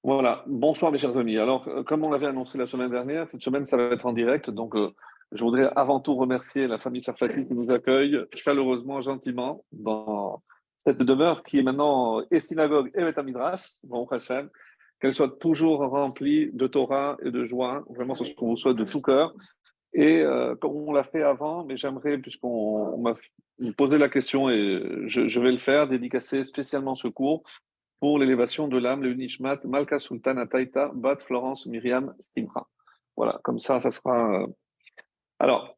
Voilà, bonsoir mes chers amis. Alors, comme on l'avait annoncé la semaine dernière, cette semaine ça va être en direct. Donc, je voudrais avant tout remercier la famille Sarfati qui nous accueille chaleureusement, gentiment dans cette demeure qui est maintenant et synagogue et Beth Midrash, bon Hachem, qu'elle soit toujours remplie de Torah et de joie. Vraiment, c'est ce qu'on vous souhaite de tout cœur. Et comme on l'a fait avant, mais j'aimerais, puisqu'on m'a posé la question et je vais le faire, dédicacer spécialement ce cours pour l'élévation de l'âme, le Nishmat, Malka Sultana Taïta, Bat Florence Myriam Simcha. Voilà, comme ça sera. Alors,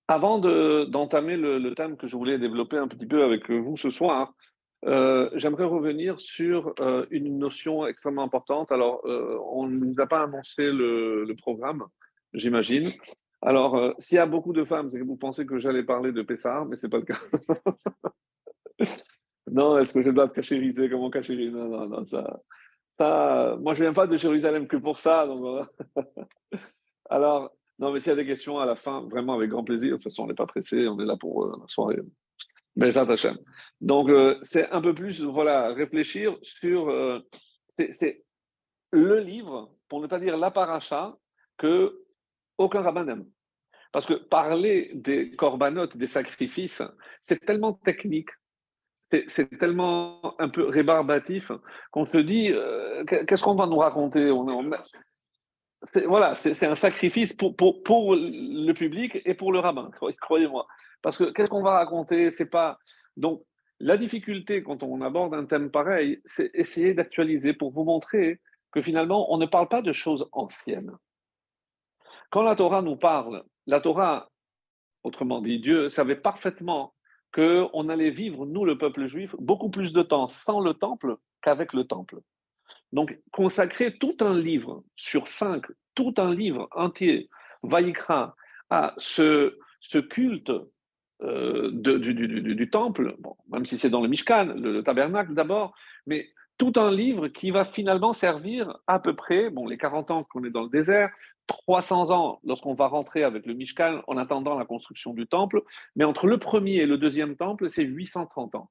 avant d'entamer le thème que je voulais développer un petit peu avec vous ce soir, j'aimerais revenir sur une notion extrêmement importante. Alors, on ne nous a pas annoncé le programme, j'imagine. Alors, s'il y a beaucoup de femmes, c'est que vous pensez que j'allais parler de Pessah, mais ce n'est pas le cas. Non, est-ce que je dois te cachériser? Comment cachériser? Non, non, non, ça, moi, je ne viens pas de Jérusalem que pour ça. Donc voilà. Alors, non, mais s'il y a des questions à la fin, vraiment avec grand plaisir. De toute façon, on n'est pas pressé, on est là pour la soirée. Mais ça, Hachem. Donc, c'est un peu plus, voilà, réfléchir sur. C'est le livre, pour ne pas dire la paracha, que aucun rabbin n'aime. Parce que parler des corbanotes, des sacrifices, c'est tellement technique, c'est tellement un peu rébarbatif qu'on se dit qu'est-ce qu'on va nous raconter voilà, c'est un sacrifice pour le public et pour le rabbin, croyez-moi. Parce que qu'est-ce qu'on va raconter? C'est pas. Donc, la difficulté quand on aborde un thème pareil, c'est essayer d'actualiser pour vous montrer que finalement, on ne parle pas de choses anciennes. Quand la Torah nous parle, la Torah, autrement dit, Dieu savait parfaitement qu'on allait vivre, nous, le peuple juif, beaucoup plus de temps sans le temple qu'avec le temple. Donc, consacrer tout un livre sur 5, tout un livre entier, Vaïkra, à ce culte du temple, bon, même si c'est dans le Mishkan, le tabernacle d'abord, mais tout un livre qui va finalement servir à peu près, bon, les 40 ans qu'on est dans le désert, 300 ans lorsqu'on va rentrer avec le Mishkan en attendant la construction du temple, mais entre le premier et le deuxième temple, c'est 830 ans.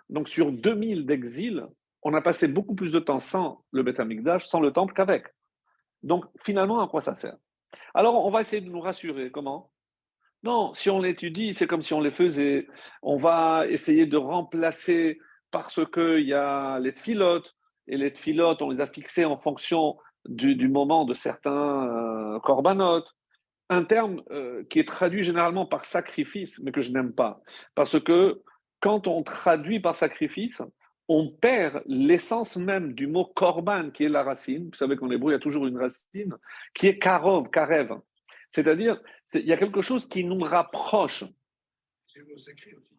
Donc sur 2000 d'exil, on a passé beaucoup plus de temps sans le Beth Amikdash, sans le temple qu'avec. Donc finalement, à quoi ça sert? Alors on va essayer de nous rassurer. Comment? Non, si on l'étudie, c'est comme si on les faisait. On va essayer de remplacer parce qu'il y a les tfilotes, et les tfilotes, on les a fixés en fonction du moment de certains corbanotes. Un terme qui est traduit généralement par sacrifice, mais que je n'aime pas. Parce que quand on traduit par sacrifice, on perd l'essence même du mot korban, qui est la racine. Vous savez qu'en hébreu, il y a toujours une racine, qui est karov, karev. C'est-à-dire, il y a quelque chose qui nous rapproche. C'est le mot sacré aussi.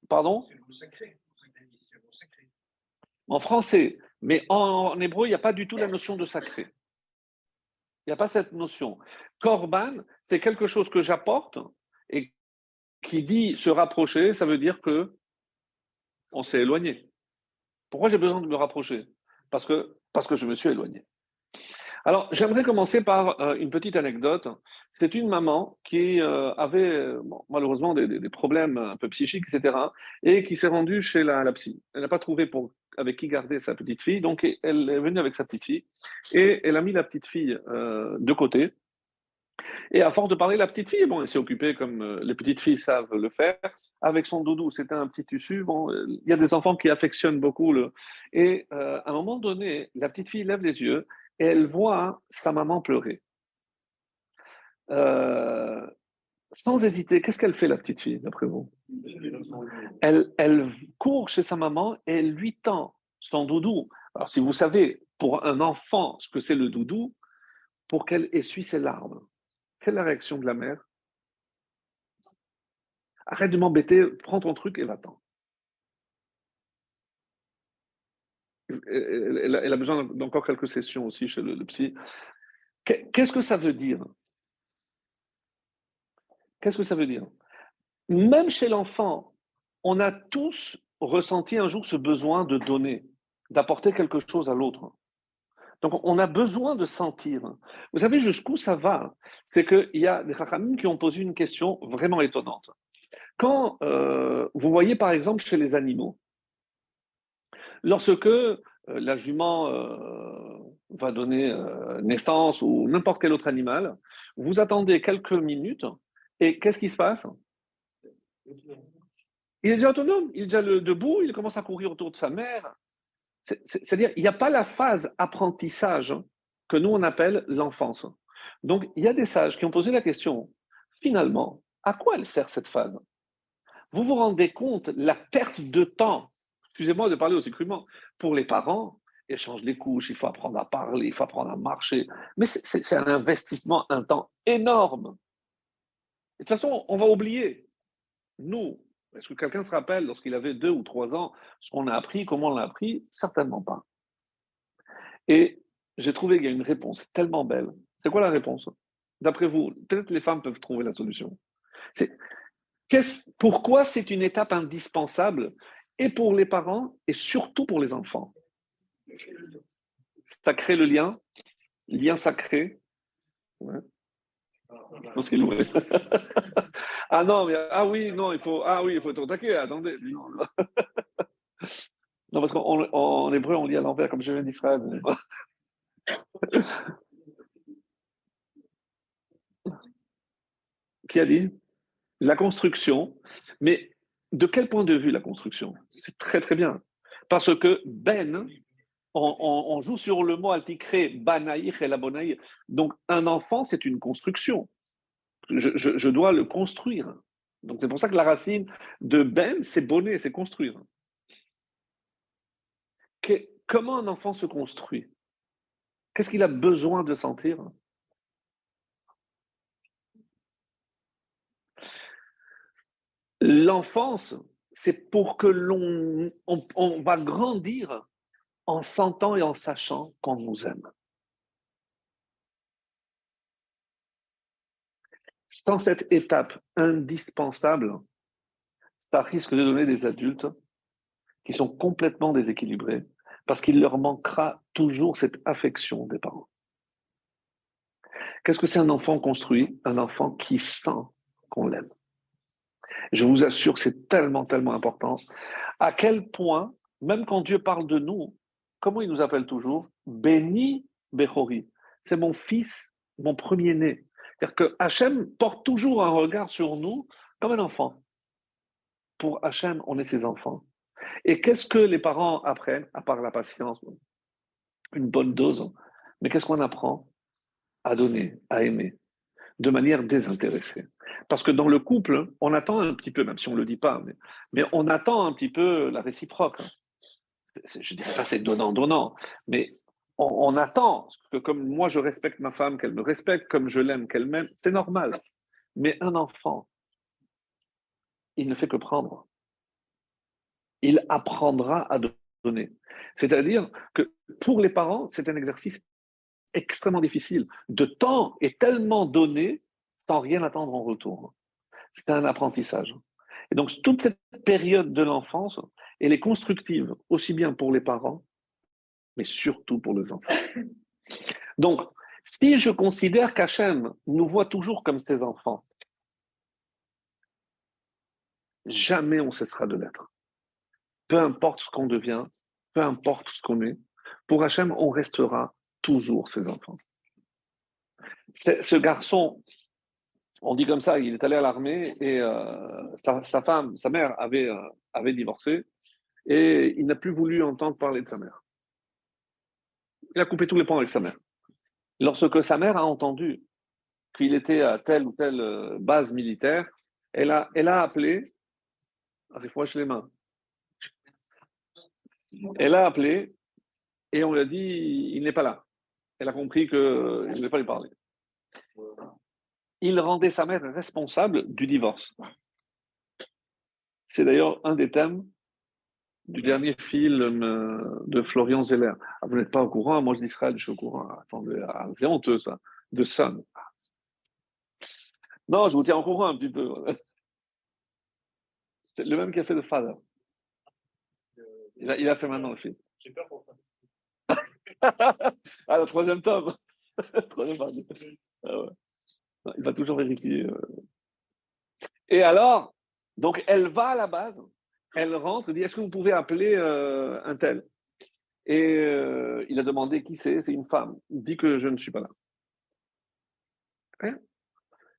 Pardon? C'est le mot sacré. C'est le mot sacré. En français. Mais en hébreu, il n'y a pas du tout la notion de sacré. Il n'y a pas cette notion. Korban, c'est quelque chose que j'apporte et qui dit se rapprocher, ça veut dire que on s'est éloigné. Pourquoi j'ai besoin de me rapprocher? Parce que je me suis éloigné. Alors, j'aimerais commencer par une petite anecdote. C'est une maman qui avait bon, malheureusement des problèmes un peu psychiques, etc., et qui s'est rendue chez la psy. Elle n'a pas trouvé avec qui garder sa petite fille, donc elle est venue avec sa petite fille, et elle a mis la petite fille de côté. Et à force de parler, la petite fille, bon, elle s'est occupée comme les petites filles savent le faire, avec son doudou. C'était un petit tissu. Bon, il y a des enfants qui affectionnent beaucoup le. Et à un moment donné, la petite fille lève les yeux et elle voit sa maman pleurer. Euh, Sans hésiter, qu'est-ce qu'elle fait, la petite fille, d'après vous? Elle court chez sa maman et elle lui tend son doudou. Alors, si vous savez, pour un enfant, ce que c'est le doudou, pour qu'elle essuie ses larmes, quelle est la réaction de la mère? Arrête de m'embêter, prends ton truc et va-t'en. Elle a besoin d'encore quelques sessions aussi chez le psy. Qu'est-ce que ça veut dire? Qu'est-ce que ça veut dire? Même chez l'enfant, on a tous ressenti un jour ce besoin de donner, d'apporter quelque chose à l'autre. Donc, on a besoin de sentir. Vous savez jusqu'où ça va? C'est qu'il y a des Chachamim qui ont posé une question vraiment étonnante. Quand vous voyez, par exemple, chez les animaux, lorsque la jument va donner naissance ou n'importe quel autre animal. Vous attendez quelques minutes et qu'est-ce qui se passe? Il est déjà autonome, il est déjà debout, il commence à courir autour de sa mère. C'est-à-dire, il n'y a pas la phase apprentissage que nous on appelle l'enfance. Donc, il y a des sages qui ont posé la question, finalement, à quoi elle sert cette phase? Vous vous rendez compte la perte de temps, excusez-moi de parler aussi crûment, pour les parents, échange les couches, il faut apprendre à parler, il faut apprendre à marcher, mais c'est un investissement, un temps énorme. Et de toute façon, on va oublier, nous, est-ce que quelqu'un se rappelle lorsqu'il avait 2 ou 3 ans ce qu'on a appris, comment on l'a appris? Certainement pas. Et j'ai trouvé qu'il y a une réponse tellement belle. C'est quoi la réponse? D'après vous, peut-être les femmes peuvent trouver la solution. C'est pourquoi c'est une étape indispensable et pour les parents et surtout pour les enfants? Ça crée le lien sacré. Ouais. Non, c'est lourd. Ah non, mais, ah oui, non, il faut être au taquet, attendez. Non, non parce qu'en hébreu, on lit à l'envers, comme je viens d'Israël. Qui a dit? La construction, mais de quel point de vue la construction? C'est très très bien. Parce que Ben, on joue sur le mot altikré, banaïr et la bonaïr. Donc un enfant, c'est une construction. Je dois le construire. Donc c'est pour ça que la racine de Ben, c'est bonner, c'est construire. Comment un enfant se construit? Qu'est-ce qu'il a besoin de sentir? L'enfance, c'est pour que on va grandir en sentant et en sachant qu'on nous aime. Sans cette étape indispensable, ça risque de donner des adultes qui sont complètement déséquilibrés parce qu'il leur manquera toujours cette affection des parents. Qu'est-ce que c'est un enfant construit? Un enfant qui sent qu'on l'aime. Je vous assure que c'est tellement, tellement important. À quel point, même quand Dieu parle de nous, comment il nous appelle toujours? Béni Bechori. C'est mon fils, mon premier-né. C'est-à-dire que Hachem porte toujours un regard sur nous comme un enfant. Pour Hachem, on est ses enfants. Et qu'est-ce que les parents apprennent, à part la patience, une bonne dose, mais qu'est-ce qu'on apprend? À donner, à aimer, de manière désintéressée. Parce que dans le couple, on attend un petit peu, même si on ne le dit pas, mais on attend un petit peu la réciproque. Je ne dirais pas c'est donnant-donnant, mais on attend que comme moi je respecte ma femme, qu'elle me respecte, comme je l'aime, qu'elle m'aime, c'est normal. Mais un enfant, il ne fait que prendre. Il apprendra à donner. C'est-à-dire que pour les parents, c'est un exercice extrêmement difficile. De temps est tellement donné sans rien attendre en retour. C'est un apprentissage. Et donc, toute cette période de l'enfance, elle est constructive, aussi bien pour les parents, mais surtout pour les enfants. Donc, si je considère qu'Hachem nous voit toujours comme ses enfants, jamais on cessera de l'être. Peu importe ce qu'on devient, peu importe ce qu'on est, pour Hachem, on restera toujours ses enfants. Ce garçon, on dit comme ça, il est allé à l'armée et sa femme, sa mère avait divorcé et il n'a plus voulu entendre parler de sa mère. Il a coupé tous les ponts avec sa mère. Lorsque sa mère a entendu qu'il était à telle ou telle base militaire, elle a appelé, arrive-moi chez les mains, elle a appelé et on lui a dit, il n'est pas là. Elle a compris qu'il ne voulait pas lui parler. Il rendait sa mère responsable du divorce. C'est d'ailleurs un des thèmes du dernier film de Florian Zeller. Ah, vous n'êtes pas au courant? Moi, d'Israël, je suis au courant. Attendez, c'est honteux, ça. De Sun. Non, je vous tiens au courant un petit peu. C'est le même qui a fait de Father. Il a fait maintenant le film. J'ai peur pour ça. Ah, le troisième tome. Troisième partie. Ah ouais. Il va toujours vérifier. Et alors, donc, elle va à la base, elle rentre, dit, est-ce que vous pouvez appeler un tel? Et il a demandé qui c'est une femme. Il dit que je ne suis pas là. Hein?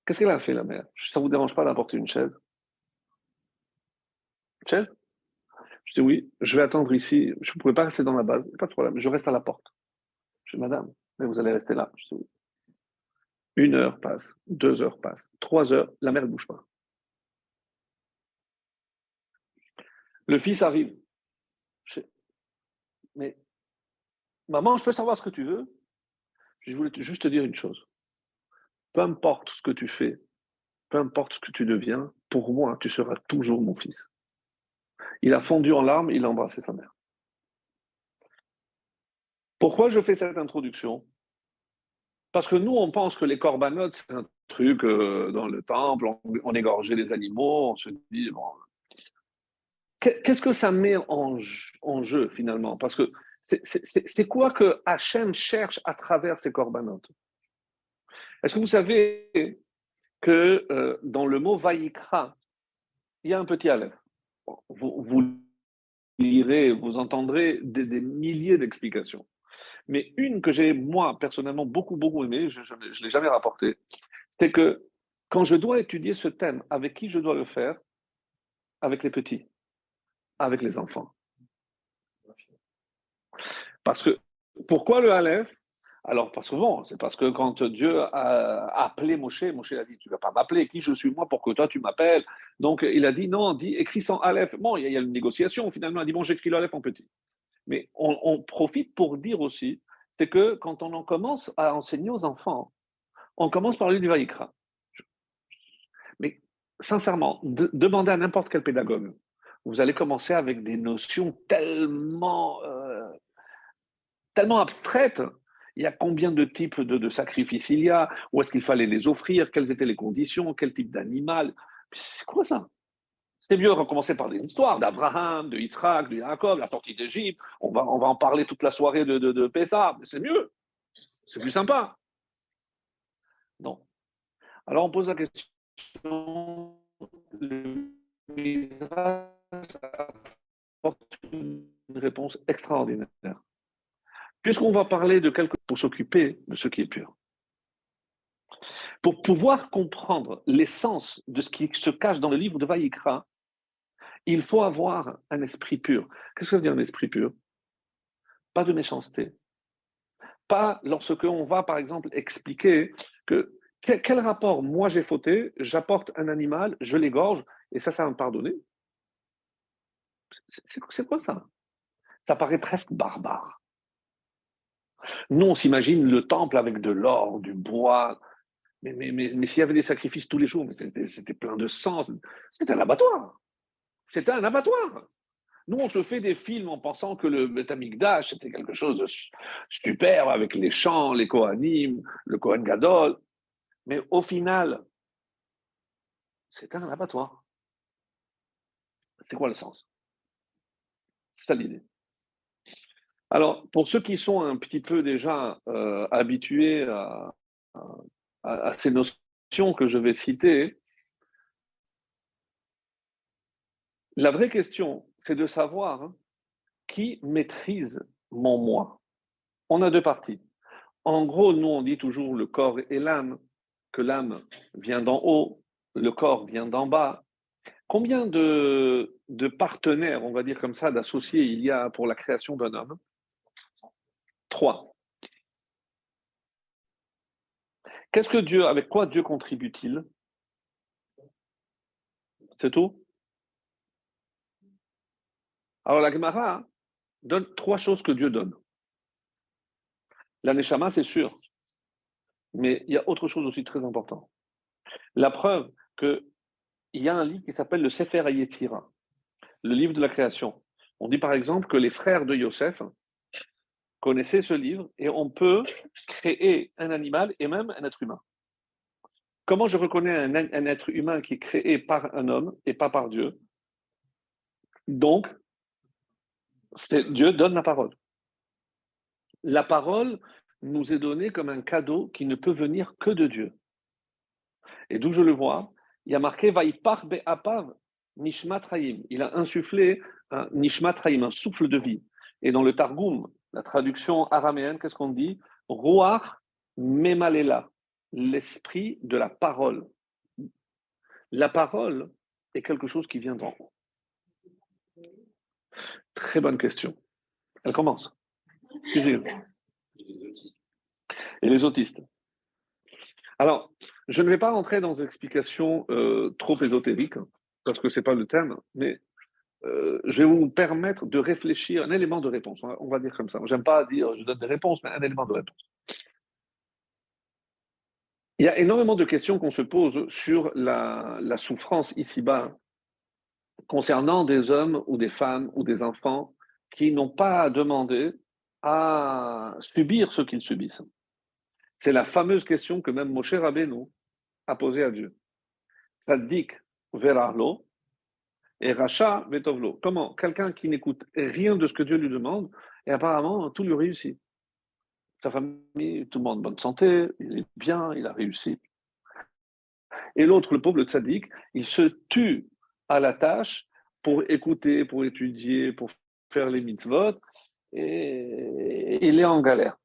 Qu'est-ce qu'elle a fait, la mère? Ça ne vous dérange pas d'apporter une chaise? Une chaise? Je dis oui, je vais attendre ici. Je ne pouvais pas rester dans la base. Pas de problème, je reste à la porte. Je dis madame, mais vous allez rester là. Je dis oui. 1 heure passe, 2 heures passent, 3 heures, la mère ne bouge pas. Le fils arrive. Je dis, mais maman, je peux savoir ce que tu veux? Je voulais juste te dire une chose. Peu importe ce que tu fais, peu importe ce que tu deviens, pour moi, tu seras toujours mon fils. Il a fondu en larmes, il a embrassé sa mère. Pourquoi je fais cette introduction? Parce que nous, on pense que les corbanotes, c'est un truc dans le temple, on égorgeait les animaux, on se dit, bon, qu'est-ce que ça met en jeu finalement? Parce que c'est quoi que Hachem cherche à travers ces corbanotes? Est-ce que vous savez que dans le mot Vaïkra, il y a un petit aleph? Vous lirez, vous entendrez des milliers d'explications. Mais une que j'ai, moi, personnellement, beaucoup aimée, je ne l'ai jamais rapportée, c'est que quand je dois étudier ce thème, avec qui je dois le faire? Avec les petits, avec les enfants. Parce que, pourquoi le Aleph? Alors, pas souvent, c'est parce que quand Dieu a appelé Moshe, Moshe a dit, tu ne vas pas m'appeler, qui je suis moi pour que toi tu m'appelles? Donc, il a dit, non, dit, écris sans Aleph. Bon, il y a une négociation, finalement, il a dit, bon, j'écris le Aleph en petit. Mais on profite pour dire aussi, c'est que quand on en commence à enseigner aux enfants, on commence par lui du Vaïkra. Mais sincèrement, demandez à n'importe quel pédagogue. Vous allez commencer avec des notions tellement abstraites. Il y a combien de types de sacrifices il y a? Où est-ce qu'il fallait les offrir? Quelles étaient les conditions? Quel type d'animal? C'est quoi ça? C'est mieux de recommencer par des histoires d'Abraham, de Yitzhak, de Jacob, la sortie d'Égypte. On va en parler toute la soirée de Pessah. C'est mieux. C'est plus sympa. Non. Alors on pose la question, le Midrash apporte une réponse extraordinaire. Puisqu'on va parler de quelque chose pour s'occuper de ce qui est pur. Pour pouvoir comprendre l'essence de ce qui se cache dans le livre de Vaïkra, il faut avoir un esprit pur. Qu'est-ce que ça veut dire un esprit pur? Pas de méchanceté. Pas lorsque on va, par exemple, expliquer que quel rapport, moi j'ai fauté, j'apporte un animal, je l'égorge, et ça va me pardonner. C'est quoi ça? Ça paraît presque barbare. Nous, on s'imagine le temple avec de l'or, du bois, mais s'il y avait des sacrifices tous les jours, c'était plein de sang, c'était un abattoir. C'était un abattoir. Nous, on se fait des films en pensant que le Beth Amikdash, c'était quelque chose de super avec les chants, les Kohanim, le Kohen Gadol. Mais au final, c'était un abattoir. C'est quoi le sens? C'est ça l'idée. Alors, pour ceux qui sont un petit peu déjà habitués à ces notions que je vais citer, la vraie question, c'est de savoir qui maîtrise mon moi. On a deux parties. En gros, nous, on dit toujours le corps et l'âme, que l'âme vient d'en haut, le corps vient d'en bas. Combien de partenaires, on va dire comme ça, d'associés il y a pour la création d'un homme? 3. Qu'est-ce que Dieu, avec quoi Dieu contribue-t-il? C'est tout? Alors la Gemara donne 3 choses que Dieu donne. La Neshama, c'est sûr, mais il y a autre chose aussi très important. La preuve qu'il y a un livre qui s'appelle le Sefer HaYetzira, le livre de la création. On dit par exemple que les frères de Yosef connaissaient ce livre et on peut créer un animal et même un être humain. Comment je reconnais un être humain qui est créé par un homme et pas par Dieu? Donc, Dieu donne la parole. La parole nous est donnée comme un cadeau qui ne peut venir que de Dieu. Et d'où je le vois, il y a marqué Vaïpar be'apav nishmat hayim. Il a insufflé un nishmat hayim, un souffle de vie. Et dans le Targum, La traduction araméenne, qu'est-ce qu'on dit? Ruach memalela, l'esprit de la parole. La parole est quelque chose qui vient d'en haut. Très bonne question. Elle commence. Suivez. Et les autistes. Alors, je ne vais pas rentrer dans des explications trop ésotériques, parce que ce n'est pas le thème, mais je vais vous permettre de réfléchir, un élément de réponse, on va dire comme ça. J'aime pas dire je donne des réponses, mais un élément de réponse. Il y a énormément de questions qu'on se pose sur la souffrance ici-bas concernant des hommes ou des femmes ou des enfants qui n'ont pas demandé à subir ce qu'ils subissent. C'est la fameuse question que même Moshe Rabbeinu a posée à Dieu. Tzaddik verarlo et Racha vetovlo. Comment quelqu'un qui n'écoute rien de ce que Dieu lui demande, et apparemment tout lui réussit. Sa famille, tout le monde en bonne santé, il est bien, il a réussi. Et l'autre, le pauvre, le tzaddik, il se tue à la tâche pour écouter, pour étudier, pour faire les mitzvot, et il est en galère.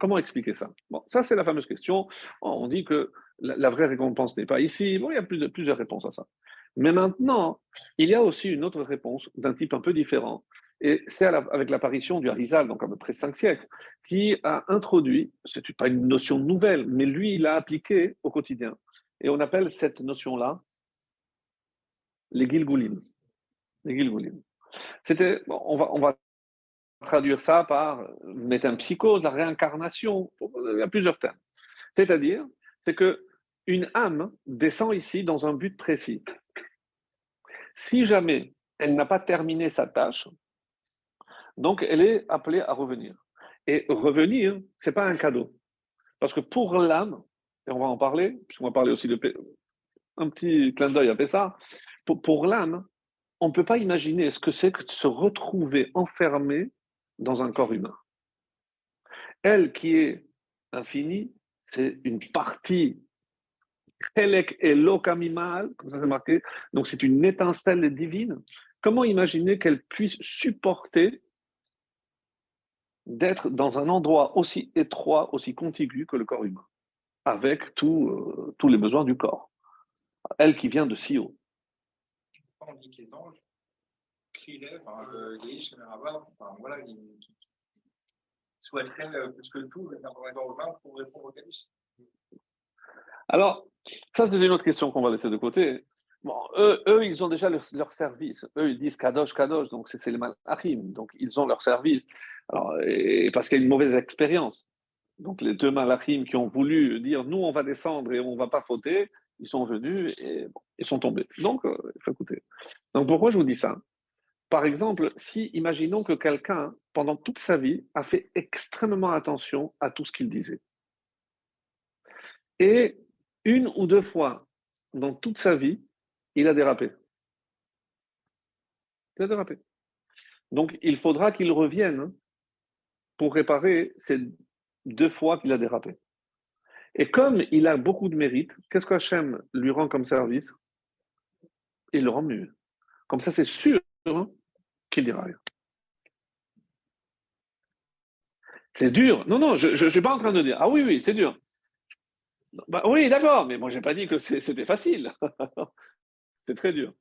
Comment expliquer ça? Bon, ça, c'est la fameuse question. On dit que la vraie récompense n'est pas ici. Bon, il y a plusieurs réponses à ça. Mais maintenant, il y a aussi une autre réponse d'un type un peu différent. Et c'est avec l'apparition du Harizal, donc à peu près 5 siècles, qui a introduit, ce n'est pas une notion nouvelle, mais lui, il l'a appliquée au quotidien. Et on appelle cette notion-là les Gilgulim. Les Gilgulim. Bon, on va traduire ça par métempsychose, la réincarnation, il y a plusieurs termes. C'est-à-dire, c'est qu'une âme descend ici dans un but précis. Si jamais elle n'a pas terminé sa tâche, donc elle est appelée à revenir. Et revenir, ce n'est pas un cadeau. Parce que pour l'âme, et on va en parler, puisqu'on va parler aussi un petit clin d'œil à Pessah, pour l'âme, on ne peut pas imaginer ce que c'est que de se retrouver enfermé dans un corps humain. Elle qui est infinie, c'est une partie Chelek Elokamimal, comme ça c'est marqué, donc c'est une étincelle divine. Comment imaginer qu'elle puisse supporter d'être dans un endroit aussi étroit, aussi contigu que le corps humain, avec tous les besoins du corps? Elle qui vient de si haut. On dit que les anges crieraient, les voilà, ils souhaiteraient plus que tout venir dans un corps humain pour répondre au Kadosh. Alors, ça c'est une autre question qu'on va laisser de côté. Bon, eux, ils ont déjà leur service. Eux, ils disent Kadosh, Kadosh, donc c'est les Malachim, donc ils ont leur service. Alors, et parce qu'il y a une mauvaise expérience. Donc les deux Malachim qui ont voulu dire nous on va descendre et on ne va pas fauter, ils sont venus et bon, ils sont tombés. Donc il faut écouter. Donc pourquoi je vous dis ça? Par exemple, si imaginons que quelqu'un pendant toute sa vie a fait extrêmement attention à tout ce qu'il disait. Et une ou deux fois dans toute sa vie, il a dérapé. Il a dérapé. Donc il faudra qu'il revienne pour réparer ces 2 fois qu'il a dérapé. Et comme il a beaucoup de mérite, qu'est-ce qu'Hachem lui rend comme service? Il le rend mieux. Comme ça, c'est sûr qu'il dira rien. C'est dur. Non, non, je ne suis pas en train de dire. Ah oui, oui, c'est dur. Bah, oui, d'accord, mais moi, je n'ai pas dit que c'était facile. C'est très dur.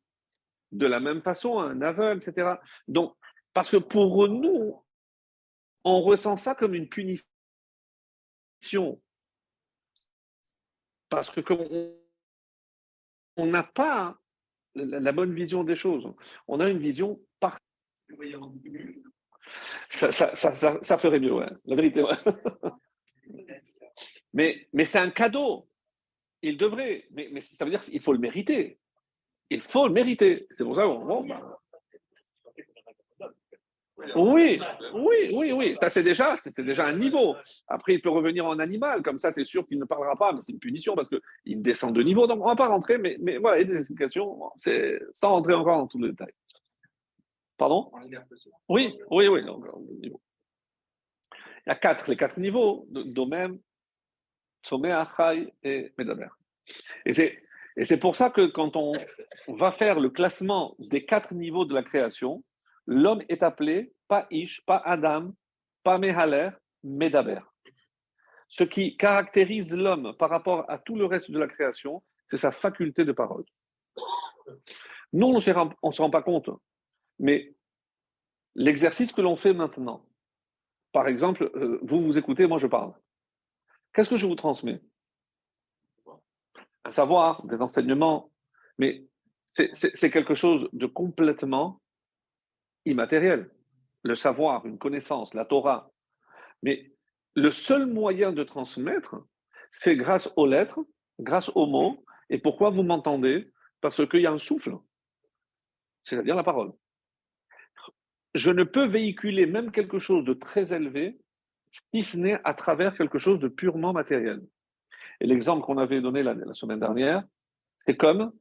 De la même façon, un aveugle, etc. Donc, parce que pour nous, on ressent ça comme une punition. Parce que on n'a pas la bonne vision des choses. On a une vision parfaite. Ça ferait mieux, ouais. La vérité, ouais. Mais c'est un cadeau. Il devrait. Mais ça veut dire qu'il faut le mériter. Il faut le mériter. C'est pour ça qu'on. Bon, bah. Oui, oui, oui, oui. Ça, c'est déjà un niveau. Après, il peut revenir en animal. Comme ça, c'est sûr qu'il ne parlera pas. Mais c'est une punition parce qu'il descend de niveau. Donc, on ne va pas rentrer. Mais voilà, il y a des explications. C'est sans rentrer encore dans tous les détails. Pardon? Oui, oui, oui. Donc, il y a les 4 niveaux, Domem, Sommet, Achai et Medaber. Et c'est pour ça que quand on va faire le classement des 4 niveaux de la création, l'homme est appelé pas Ish, pas Adam, pas mehaler, medaber. Ce qui caractérise l'homme par rapport à tout le reste de la création, c'est sa faculté de parole. Nous, on ne se rend pas compte, mais l'exercice que l'on fait maintenant, par exemple, vous écoutez, moi je parle. Qu'est-ce que je vous transmets? Un savoir, des enseignements, mais c'est quelque chose de complètement immatériel. Le savoir, une connaissance, la Torah. Mais le seul moyen de transmettre, c'est grâce aux lettres, grâce aux mots. Et pourquoi vous m'entendez? Parce qu'il y a un souffle, c'est-à-dire la parole. Je ne peux véhiculer même quelque chose de très élevé, si ce n'est à travers quelque chose de purement matériel. Et l'exemple qu'on avait donné la semaine dernière, c'est comme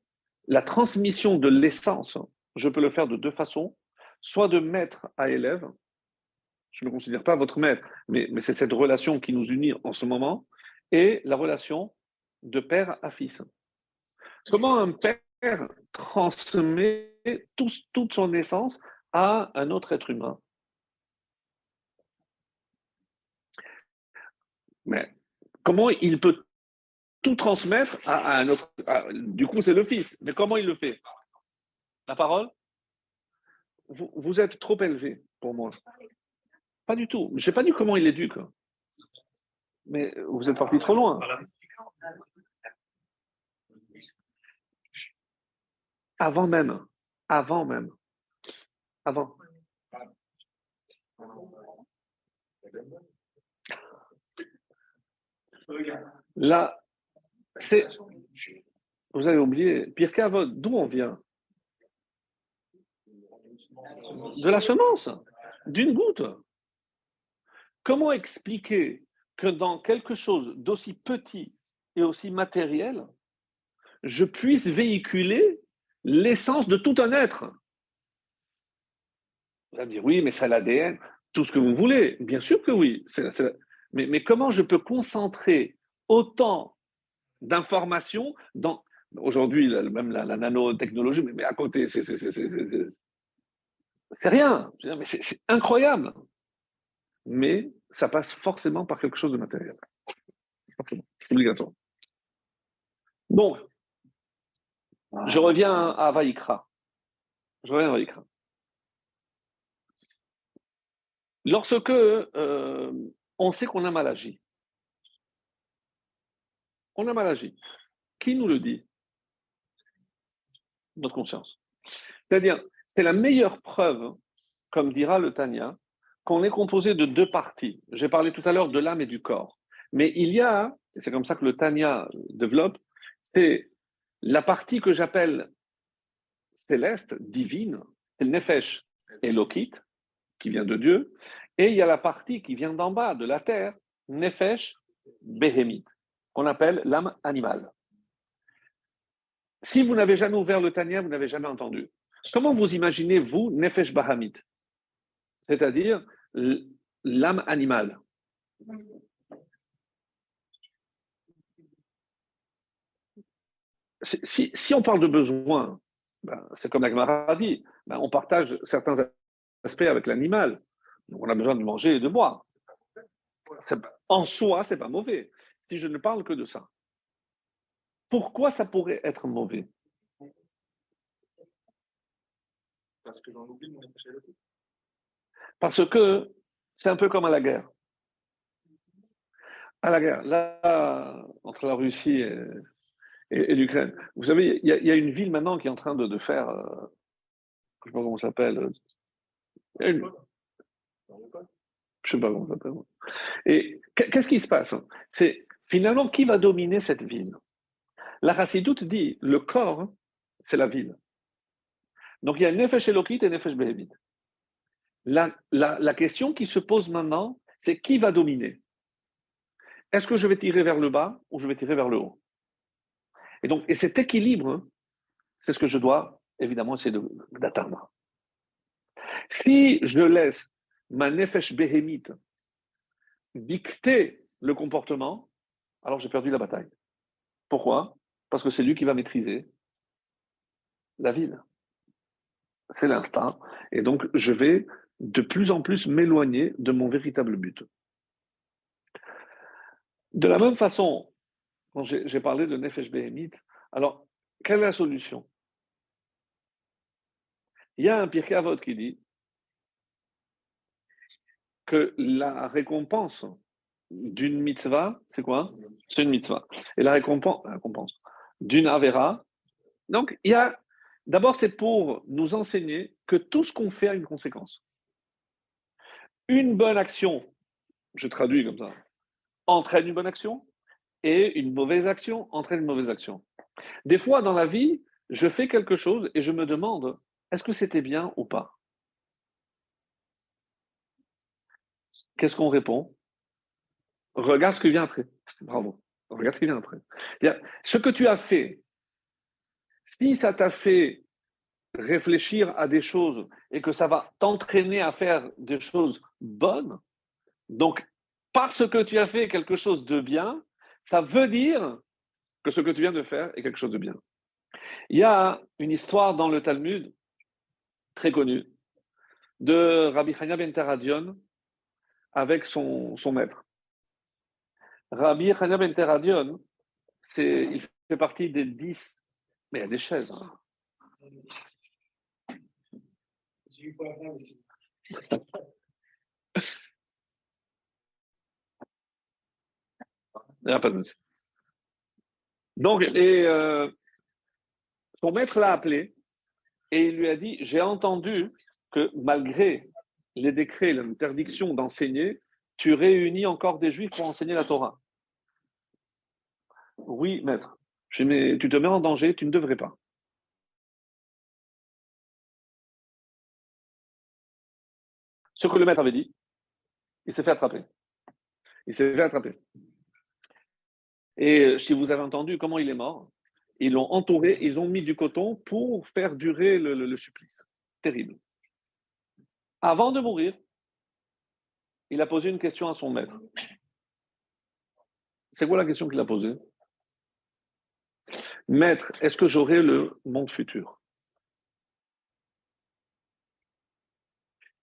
la transmission de l'essence. Je peux le faire de deux façons, soit de maître à élève. Je ne me considère pas votre maître, mais c'est cette relation qui nous unit en ce moment, et la relation de père à fils. Comment un père transmet toute son essence à un autre être humain? Mais comment il peut tout transmettre à un autre? Du coup, c'est le fils. Mais comment il le fait? La parole? Vous êtes trop élevé pour moi. Pas du tout. Je n'ai pas dit comment il éduque. Mais vous êtes parti trop loin. Avant même. Avant même. Avant. Là, c'est. Vous avez oublié. Pirkei Avot, d'où on vient? De la semence. D'une goutte. Comment expliquer que dans quelque chose d'aussi petit et aussi matériel, je puisse véhiculer l'essence de tout un être? Vous allez me dire, oui, mais c'est l'ADN, tout ce que vous voulez. Bien sûr que oui. Mais comment je peux concentrer autant d'informations dans. Aujourd'hui, même la nanotechnologie, mais à côté, c'est rien. Mais c'est incroyable. Mais ça passe forcément par quelque chose de matériel. C'est obligatoire. Donc, je reviens à Vaïkra. Lorsque on sait qu'on a mal agi, qui nous le dit? Notre conscience. C'est-à-dire, c'est la meilleure preuve, comme dira le Tanya, qu'on est composé de deux parties. J'ai parlé tout à l'heure de l'âme et du corps. Mais il y a, et c'est comme ça que le Tanya développe, c'est la partie que j'appelle céleste, divine, c'est le Nefesh Elokit, qui vient de Dieu, et il y a la partie qui vient d'en bas, de la terre, Nefesh Behemit, qu'on appelle l'âme animale. Si vous n'avez jamais ouvert le Tanya, vous n'avez jamais entendu. Comment vous imaginez, vous, Nefesh Bahamit, c'est-à-dire l'âme animale? Si on parle de besoin, ben, c'est comme la Gemara dit, ben, on partage certains aspects avec l'animal. On a besoin de manger et de boire. En soi, ce n'est pas mauvais, si je ne parle que de ça. Pourquoi ça pourrait être mauvais? Parce que j'en oublie mon échelle. Parce que c'est un peu comme à la guerre. À la guerre, là, entre la Russie et l'Ukraine. Vous savez, il y a une ville maintenant qui est en train de faire, je ne sais pas comment ça s'appelle, je ne sais pas comment ça s'appelle. Et qu'est-ce qui se passe? C'est finalement qui va dominer cette ville? La Chassidoute dit, le corps, c'est la ville. Donc il y a Nefesh Elokit et Nefesh Behemit. La question qui se pose maintenant, c'est qui va dominer? Est-ce que je vais tirer vers le bas ou je vais tirer vers le haut? Et cet équilibre, c'est ce que je dois évidemment essayer d'atteindre. Si je laisse ma Nefesh Behemit dicter le comportement, alors j'ai perdu la bataille. Pourquoi? Parce que c'est lui qui va maîtriser la ville. c'est l'instinct. Et donc, je vais de plus en plus m'éloigner de mon véritable but. De la même façon, quand j'ai parlé de Nefesh Behemit, alors, quelle est la solution? Il y a un Pirkei Avot qui dit que la récompense d'une mitzvah, c'est quoi? C'est une mitzvah. Et la récompense d'une avera, donc il y a, d'abord c'est pour nous enseigner que tout ce qu'on fait a une conséquence. Une bonne action, je traduis comme ça, entraîne une bonne action, et une mauvaise action entraîne une mauvaise action. Des fois dans la vie, je fais quelque chose et je me demande, est-ce que c'était bien ou pas? Qu'est-ce qu'on répond? Regarde ce qui vient après. Bravo. Regarde ce qui vient après. Ce que tu as fait, si ça t'a fait réfléchir à des choses et que ça va t'entraîner à faire des choses bonnes, donc parce que tu as fait quelque chose de bien, ça veut dire que ce que tu viens de faire est quelque chose de bien. Il y a une histoire dans le Talmud très connue de Rabbi Chania ben Teradion avec son maître. Rabbi Chania ben Teradion, il fait partie des 10, mais il y a des chaises. Hein. Il n'y a pas de souci. Donc, son maître l'a appelé et il lui a dit, j'ai entendu que malgré les décrets, l'interdiction d'enseigner, tu réunis encore des juifs pour enseigner la Torah. Oui, maître. Je dis, mais tu te mets en danger, tu ne devrais pas. Ce que le maître avait dit, il s'est fait attraper. Il s'est fait attraper. Et si vous avez entendu comment il est mort, ils l'ont entouré, ils ont mis du coton pour faire durer le supplice. Terrible. Avant de mourir, il a posé une question à son maître. C'est quoi la question qu'il a posée? Maître, est-ce que j'aurai le monde futur?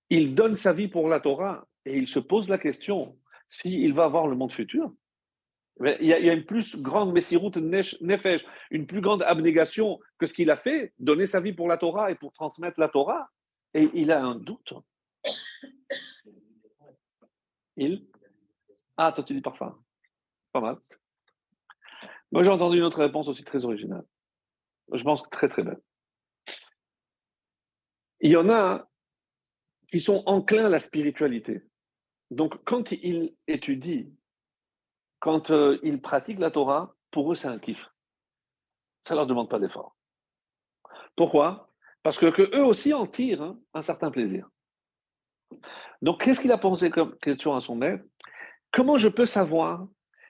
Il donne sa vie pour la Torah et il se pose la question s'il va avoir le monde futur. Il y a une plus grande messirut nefesh, une plus grande abnégation que ce qu'il a fait, donner sa vie pour la Torah et pour transmettre la Torah. Et il a un doute. Ah, toi tu dis par ça. Pas mal. Moi j'ai entendu une autre réponse aussi très originale. Je pense que très très belle. Il y en a qui sont enclins à la spiritualité. Donc quand ils étudient, quand ils pratiquent la Torah, pour eux c'est un kiff. Ça ne leur demande pas d'effort. Pourquoi? Parce que eux aussi en tirent un certain plaisir. Donc, qu'est-ce qu'il a posé comme question à son maître? Comment je peux savoir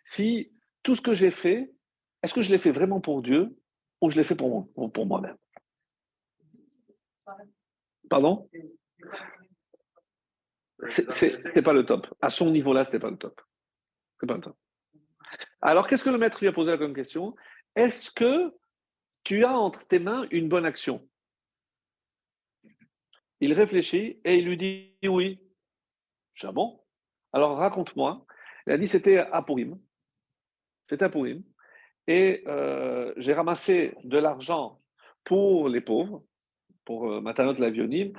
si tout ce que j'ai fait, est-ce que je l'ai fait vraiment pour Dieu ou je l'ai fait pour moi-même? Pardon? C'est pas le top. À son niveau-là, c'était pas le top. C'est pas le top. Alors, qu'est-ce que le maître lui a posé comme question? Est-ce que tu as entre tes mains une bonne action? Il réfléchit et il lui dit oui. Je dis, ah bon? Alors, raconte-moi. Il a dit c'était à Purim. C'était à Purim. Et j'ai ramassé de l'argent pour les pauvres, pour Matanot Lavionim.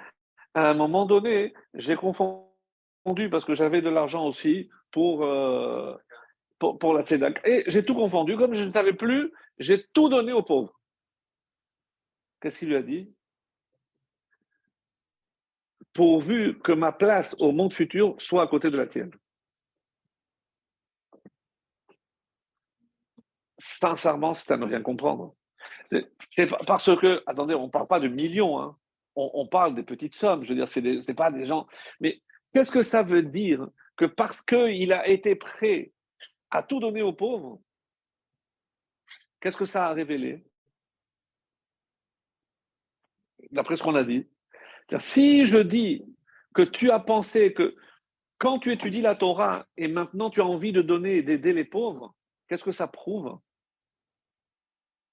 À un moment donné, j'ai confondu parce que j'avais de l'argent aussi pour la Tzedaka. Et j'ai tout confondu. Comme je ne savais plus, j'ai tout donné aux pauvres. Qu'est-ce qu'il lui a dit? Pourvu que ma place au monde futur soit à côté de la tienne. Sincèrement, c'est à ne rien comprendre. C'est parce que, attendez, on ne parle pas de millions, hein. On parle des petites sommes. Je veux dire, c'est pas des gens. Mais qu'est-ce que ça veut dire que parce qu'il a été prêt à tout donner aux pauvres, qu'est-ce que ça a révélé? D'après ce qu'on a dit. Si je dis que tu as pensé que quand tu étudies la Torah et maintenant tu as envie de donner et d'aider les pauvres, qu'est-ce que ça prouve?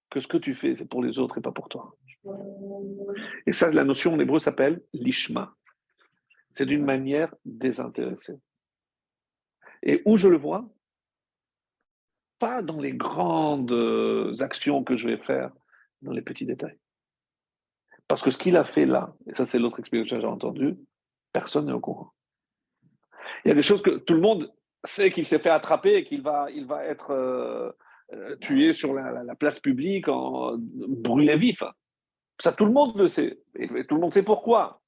Que ce que tu fais, c'est pour les autres et pas pour toi. Et ça, la notion en hébreu s'appelle l'ishma. C'est d'une manière désintéressée. Et où je le vois? Pas dans les grandes actions que je vais faire, dans les petits détails. Parce que ce qu'il a fait là, et ça c'est l'autre explication que j'ai entendue, personne n'est au courant. Il y a des choses que tout le monde sait qu'il s'est fait attraper et qu'il va être tué sur la place publique, brûlé vif. Ça, tout le monde le sait. Et tout le monde sait pourquoi.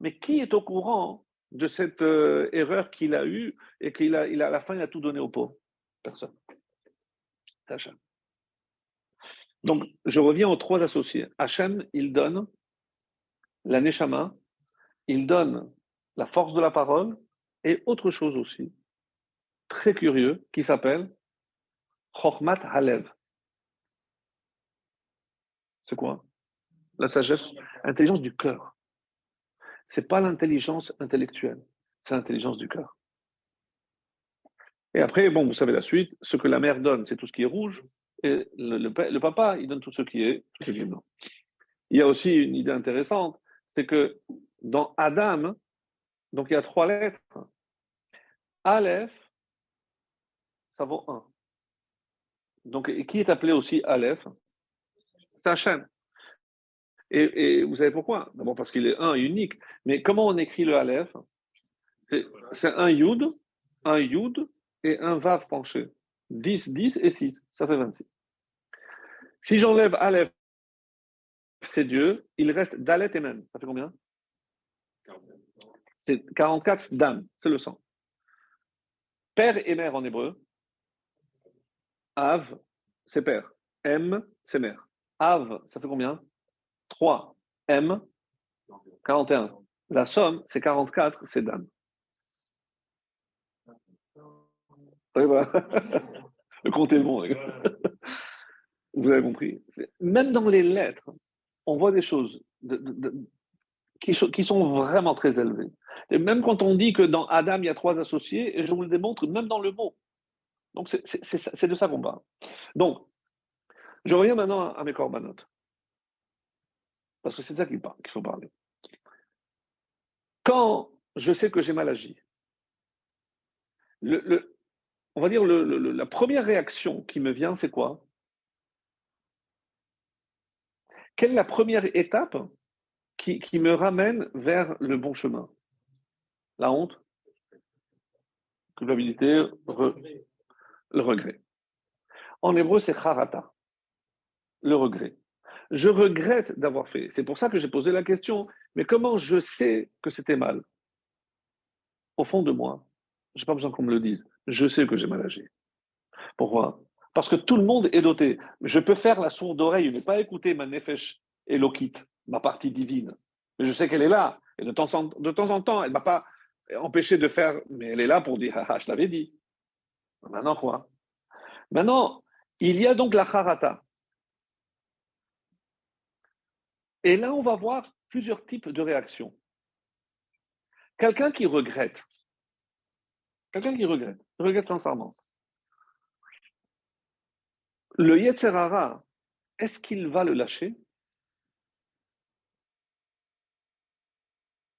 Mais qui est au courant de cette erreur qu'il a eue et à la fin, il a tout donné aux pauvres? Personne. C'est Hachem. Donc, je reviens aux trois associés. Hachem, il donne la neshama, il donne la force de la parole et autre chose aussi, très curieux, qui s'appelle Chochmat Halev. C'est quoi? La sagesse, l'intelligence du cœur. C'est pas l'intelligence intellectuelle, c'est l'intelligence du cœur. Et après, bon, vous savez la suite, ce que la mère donne, c'est tout ce qui est rouge, et le papa, il donne tout ce qui est blanc. Il y a aussi une idée intéressante, c'est que dans Adam, donc il y a trois lettres. Aleph, ça vaut 1. Donc, qui est appelé aussi Aleph? C'est Hachem. Et vous savez pourquoi? D'abord parce qu'il est un et unique. Mais comment on écrit le Aleph? C'est un Yud et un Vav penché. 10, 10 et 6. Ça fait 26. Si j'enlève Aleph, c'est Dieu, il reste Dalet et Mem. Ça fait combien? C'est 44 Dam, c'est le sang. Père et mère en hébreu. Av, c'est père. M, c'est mère. Av, ça fait combien? 3. M, 41. La somme, c'est 44, c'est Dam. Oui, voilà. Le compte est bon. Vous avez compris. Même dans les lettres, on voit des choses qui sont vraiment très élevées. Et même quand on dit que dans Adam, il y a trois associés, et je vous le démontre même dans le mot. Donc, c'est de ça qu'on parle. Donc, je reviens maintenant à mes corbanotes. Parce que c'est de ça qu'il faut parler. Quand je sais que j'ai mal agi, on va dire la première réaction qui me vient, c'est quoi? Quelle est la première étape qui me ramène vers le bon chemin? La honte, culpabilité, le regret. En hébreu, c'est charata, le regret. Je regrette d'avoir fait. C'est pour ça que j'ai posé la question. Mais comment je sais que c'était mal? Au fond de moi, je n'ai pas besoin qu'on me le dise. Je sais que j'ai mal agi. Pourquoi? Parce que tout le monde est doté. Je peux faire la sourde oreille, ne pas écouter ma nefesh elokit, ma partie divine. Mais je sais qu'elle est là. Et de temps en temps, elle ne m'a pas empêché de faire. Mais elle est là pour dire, ah, je l'avais dit. Maintenant quoi? Maintenant, il y a donc la charata. Et là, on va voir plusieurs types de réactions. Quelqu'un qui regrette sincèrement. Le Yetzer Hara, est-ce qu'il va le lâcher?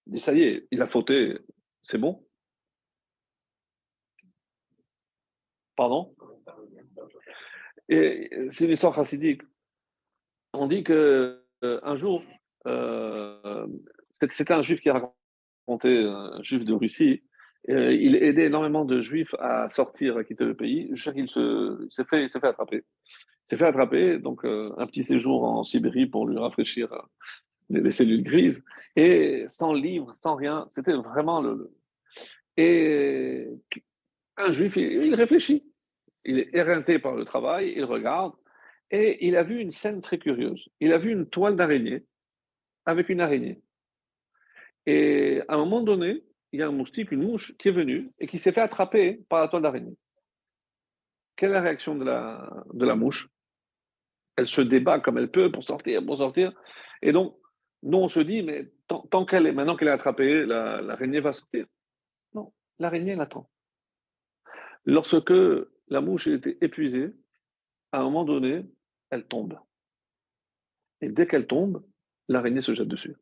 Il dit, ça y est, il a fauté, c'est bon? Pardon? Et c'est une histoire chassidique. On dit que un jour, euh, c'était un juif qui a raconté, un juif de Russie, il aidait énormément de juifs à sortir, à quitter le pays. Je sais qu'il s'est fait attraper. Il s'est fait attraper, donc un petit séjour en Sibérie pour lui rafraîchir les cellules grises, et sans livre, sans rien. C'était vraiment Et un juif, il réfléchit. Il est éreinté par le travail, il regarde, et il a vu une scène très curieuse. Il a vu une toile d'araignée avec une araignée. Et à un moment donné, il y a un moustique, une mouche, qui est venue et qui s'est fait attraper par la toile d'araignée. Quelle est la réaction de la mouche? Elle se débat comme elle peut pour sortir, pour sortir. Et donc, nous, on se dit, mais maintenant qu'elle est attrapée, l'araignée va sortir. Non, l'araignée l'attend. Lorsque la mouche était épuisée, à un moment donné, elle tombe. Et dès qu'elle tombe, l'araignée se jette dessus.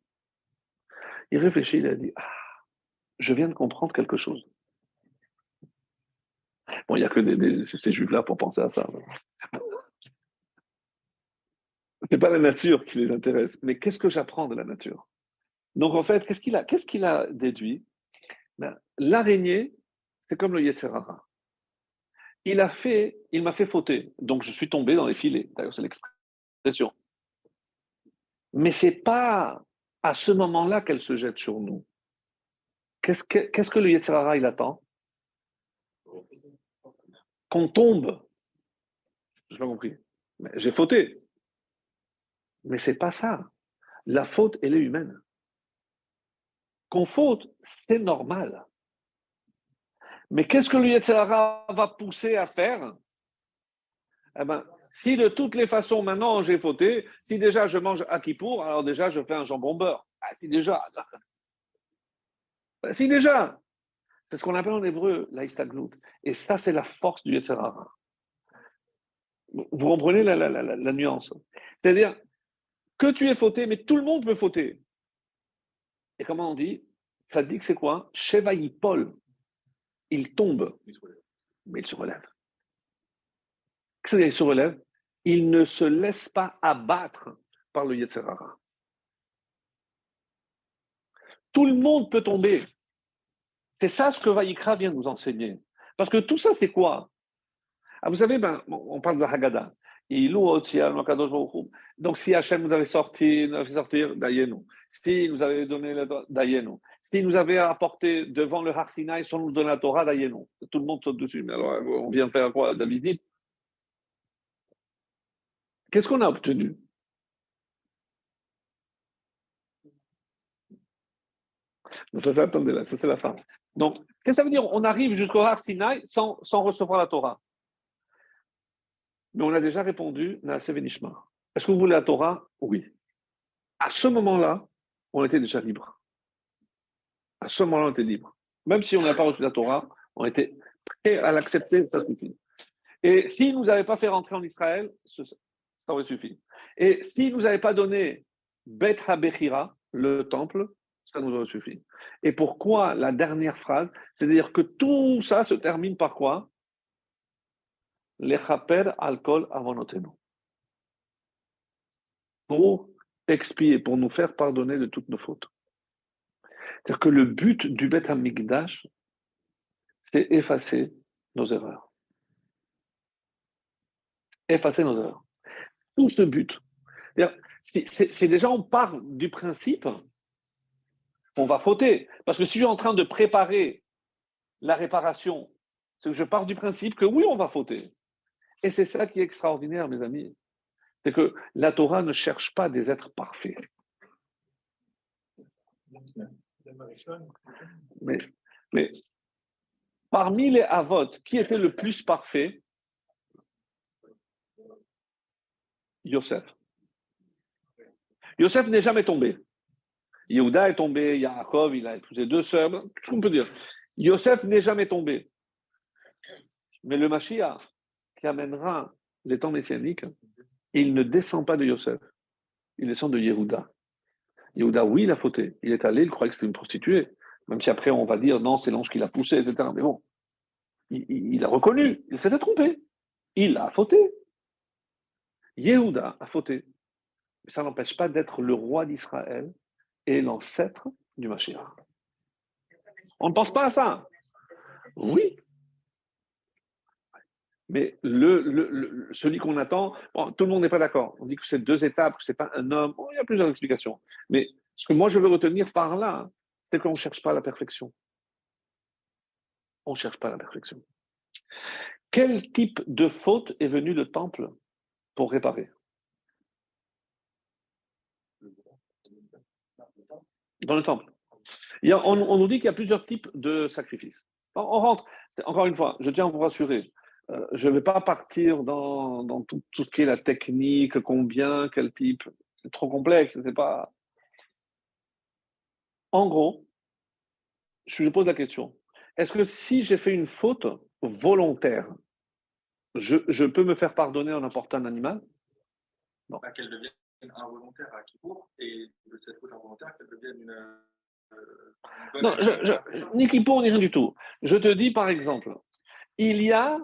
Il réfléchit, il a dit, ah, je viens de comprendre quelque chose. Bon, il n'y a que ces juifs-là pour penser à ça. C'est pas la nature qui les intéresse, mais qu'est-ce que j'apprends de la nature? Donc en fait, qu'est-ce qu'il a déduit? Ben, l'araignée, c'est comme le Yetzer Hara. Il m'a fait fauter, donc je suis tombé dans les filets. D'ailleurs, c'est l'expression. Mais c'est pas à ce moment-là qu'elle se jette sur nous. Qu'est-ce que le Yetzer Hara, il attend? Qu'on tombe. Je n'ai pas compris. Mais j'ai fauté. Mais c'est pas ça. La faute, elle est humaine. Qu'on faute, c'est normal. Mais qu'est-ce que le Yetzer Hara va pousser à faire? Eh ben, si de toutes les façons, maintenant, j'ai fauté, si déjà je mange à Kippour, alors déjà, je fais un jambon beurre. Ah, si déjà. Si déjà. C'est ce qu'on appelle en hébreu l'Aïstaglout. Et ça, c'est la force du Yetzer Hara. Vous comprenez la nuance? C'est-à-dire que tu es fauté, mais tout le monde peut fauter. Et comment on dit? Ça dit que c'est quoi? Sheva Yipol. Il tombe, mais il se relève. Qu'est-ce qu'il se relève? Il ne se laisse pas abattre par le Yetzer Hara. Tout le monde peut tomber. C'est ça ce que Vaïkra vient nous enseigner. Parce que tout ça, c'est quoi? Ah, vous savez, on parle de la Haggadah. Donc, si Hachem nous avait fait sortir, Dayenu. Si nous avait donné le Dayenu. Si nous avait apporté devant le Har Sinaï sans nous donner la Torah, Dayenu. Tout le monde saute dessus. Mais alors, on vient faire quoi, David? Qu'est-ce qu'on a obtenu? Ça, attendez là, ça c'est la fin. Donc, qu'est-ce que ça veut dire? On arrive jusqu'au Har Sinaï sans recevoir la Torah. Mais on a déjà répondu, Naaseh Venishma. Est-ce que vous voulez la Torah? Oui. À ce moment-là, on était déjà libre. À ce moment-là, on était libre. Même si on n'a pas reçu la Torah, on était prêt à l'accepter, ça suffit. Et s'il ne nous avait pas fait rentrer en Israël, ça aurait suffi. Et s'il ne nous avait pas donné Bet HaBechira, le temple, ça nous aurait suffi. Et pourquoi la dernière phrase? C'est-à-dire que tout ça se termine par quoi? Lechaper alkol avonotenu. Pour expier, pour nous faire pardonner de toutes nos fautes. C'est-à-dire que le but du Bet HaMikdash, c'est effacer nos erreurs. Effacer nos erreurs. Tout ce but. C'est déjà, on part du principe qu'on va fauter. Parce que si je suis en train de préparer la réparation, c'est que je pars du principe que oui, on va fauter. Et c'est ça qui est extraordinaire, mes amis. C'est que la Torah ne cherche pas des êtres parfaits. Mais parmi les Avot, qui était le plus parfait? Yosef. Yosef n'est jamais tombé. Yehuda est tombé, Yaakov, il a épousé 2 sœurs, tout ce qu'on peut dire. Yosef n'est jamais tombé. Mais le Mashiach, qui amènera les temps messianiques, il ne descend pas de Yosef, il descend de Yehuda. Yehuda, oui, il a fauté. Il est allé, il croyait que c'était une prostituée. Même si après, on va dire, non, c'est l'ange qui l'a poussé, etc. Mais bon, il a reconnu, il s'était trompé. Il a fauté. Yehuda a fauté. Mais ça n'empêche pas d'être le roi d'Israël et l'ancêtre du Mashiach. On ne pense pas à ça. Oui. Mais celui qu'on attend, bon, tout le monde n'est pas d'accord. On dit que c'est 2 étapes, que ce n'est pas un homme. Bon, il y a plusieurs explications. Mais ce que moi je veux retenir par là, c'est qu'on ne cherche pas la perfection. On ne cherche pas la perfection. Quel type de faute est venu le temple pour réparer? Dans le temple. On nous dit qu'il y a plusieurs types de sacrifices. On rentre, encore une fois, je tiens à vous rassurer, je ne vais pas partir dans tout ce qui est la technique, combien, quel type. C'est trop complexe, c'est pas. En gros, je pose la question. Est-ce que si j'ai fait une faute volontaire, je peux me faire pardonner en apportant un animal? Non. Qu'elle devienne involontaire à Kippour et de cette faute involontaire qu'elle devienne une Non, bonne. ni Kippour, ni rien du tout. Je te dis, par exemple, il y a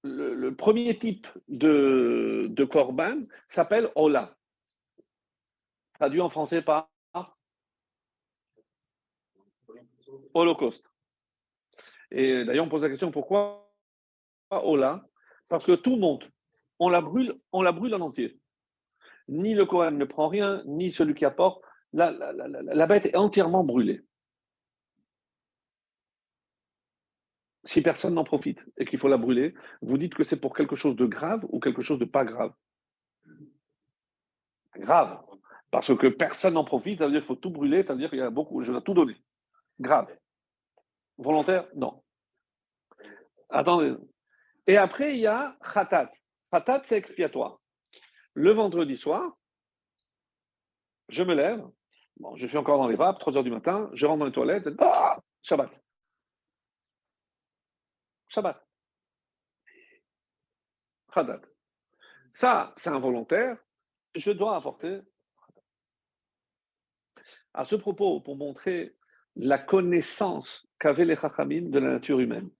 le premier type de korban s'appelle Ola, traduit en français par Holocauste. Et d'ailleurs, on pose la question pourquoi Ola? Parce que tout monte. On la brûle en entier. Ni le Kohen ne prend rien, ni celui qui apporte. La bête est entièrement brûlée. Si personne n'en profite et qu'il faut la brûler, vous dites que c'est pour quelque chose de grave ou quelque chose de pas grave? Grave. Parce que personne n'en profite, ça veut dire qu'il faut tout brûler, ça veut dire qu'il y a beaucoup, je dois tout donner. Grave. Volontaire? Non. Attendez. Et après, il y a khatat. Khatat, c'est expiatoire. Le vendredi soir, je me lève, bon, je suis encore dans les vapes, 3 heures du matin, je rentre dans les toilettes, Shabbat. Shabbat. Khatat. Ça, c'est involontaire, je dois apporter. À ce propos, pour montrer la connaissance qu'avaient les Chachamim de la nature humaine,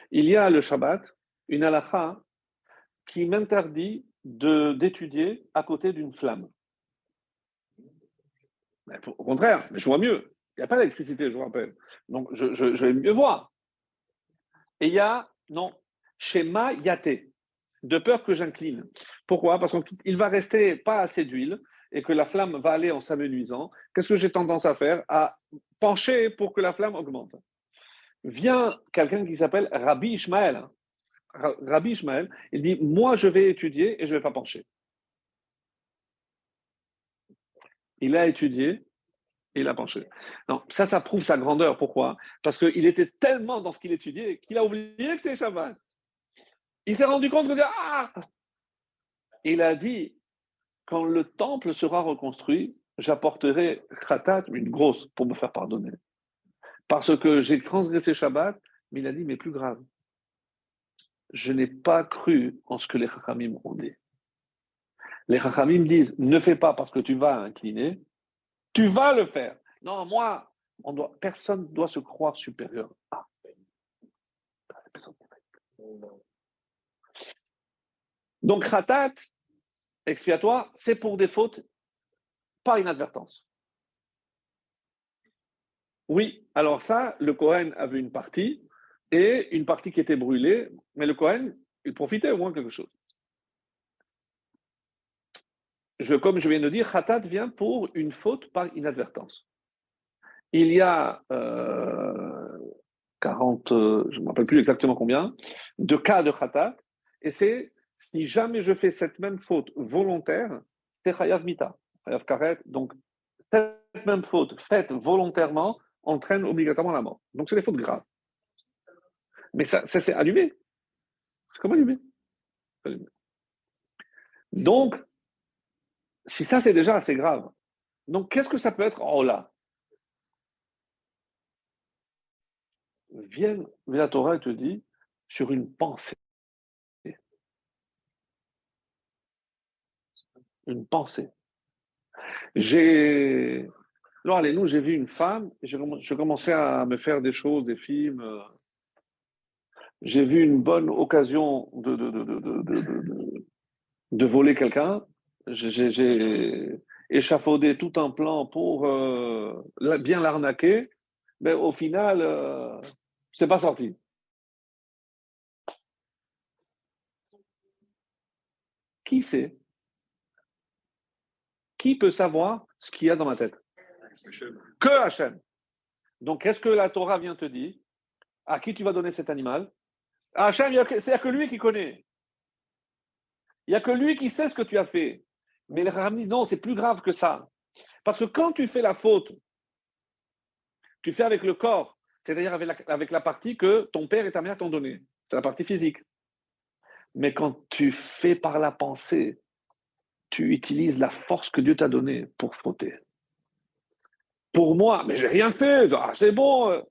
il y a le Shabbat, une halakha qui m'interdit d'étudier à côté d'une flamme. Mais au contraire, je vois mieux. Il n'y a pas d'électricité, je vous rappelle. Donc, je vais mieux voir. Et il y a, non, Shema Yate, de peur que j'incline. Pourquoi? Parce qu'il va rester pas assez d'huile et que la flamme va aller en s'amenuisant. Qu'est-ce que j'ai tendance à faire? À pencher pour que la flamme augmente. Vient quelqu'un qui s'appelle Rabbi Ishmael. Rabbi Ishmael, il dit, moi je vais étudier et je ne vais pas pencher. Il a étudié et il a penché. Non, ça prouve sa grandeur. Pourquoi? Parce qu'il était tellement dans ce qu'il étudiait qu'il a oublié que c'était Shabbat. Il s'est rendu compte que il a dit, quand le temple sera reconstruit, j'apporterai khatat, une grosse, pour me faire pardonner. Parce que j'ai transgressé Shabbat, mais il a dit, mais plus grave, je n'ai pas cru en ce que les Chachamim ont dit. Les Chachamim disent, ne fais pas parce que tu vas incliner, tu vas le faire. Non, moi, personne ne doit se croire supérieur. Donc, khatat, expiatoire, c'est pour des fautes par inadvertance. Oui, alors ça, le Kohen avait une partie et une partie qui était brûlée, mais le Kohen, il profitait au moins de quelque chose. Comme je viens de dire, khatat vient pour une faute par inadvertance. Il y a 40, je ne me rappelle plus exactement combien, de cas de khatat, et c'est si jamais je fais cette même faute volontaire, c'est chayav mita, chayav karet. Donc, cette même faute faite volontairement entraîne obligatoirement la mort. Donc, c'est des fautes graves. Mais ça c'est allumé. C'est comme allumé. Donc, si ça, c'est déjà assez grave. Donc, qu'est-ce que ça peut être? Oh là, viens, la Torah te dit sur une pensée. Une pensée. Non, allez, j'ai vu une femme, et je commençais à me faire des choses, des films. J'ai vu une bonne occasion de voler quelqu'un. J'ai échafaudé tout un plan pour bien l'arnaquer, mais au final, c'est pas sorti. Qui sait? Qui peut savoir ce qu'il y a dans ma tête? Que Hachem. Donc, qu'est-ce que la Torah vient te dire? À qui tu vas donner cet animal? À Hachem, c'est que lui qui connaît. Il n'y a que lui qui sait ce que tu as fait. Mais les Racham disent non, c'est plus grave que ça. Parce que quand tu fais la faute, tu fais avec le corps, c'est-à-dire avec la partie que ton père et ta mère t'ont donnée. C'est la partie physique. Mais quand tu fais par la pensée, tu utilises la force que Dieu t'a donnée pour fauter. Pour moi, mais j'ai rien fait, c'est bon.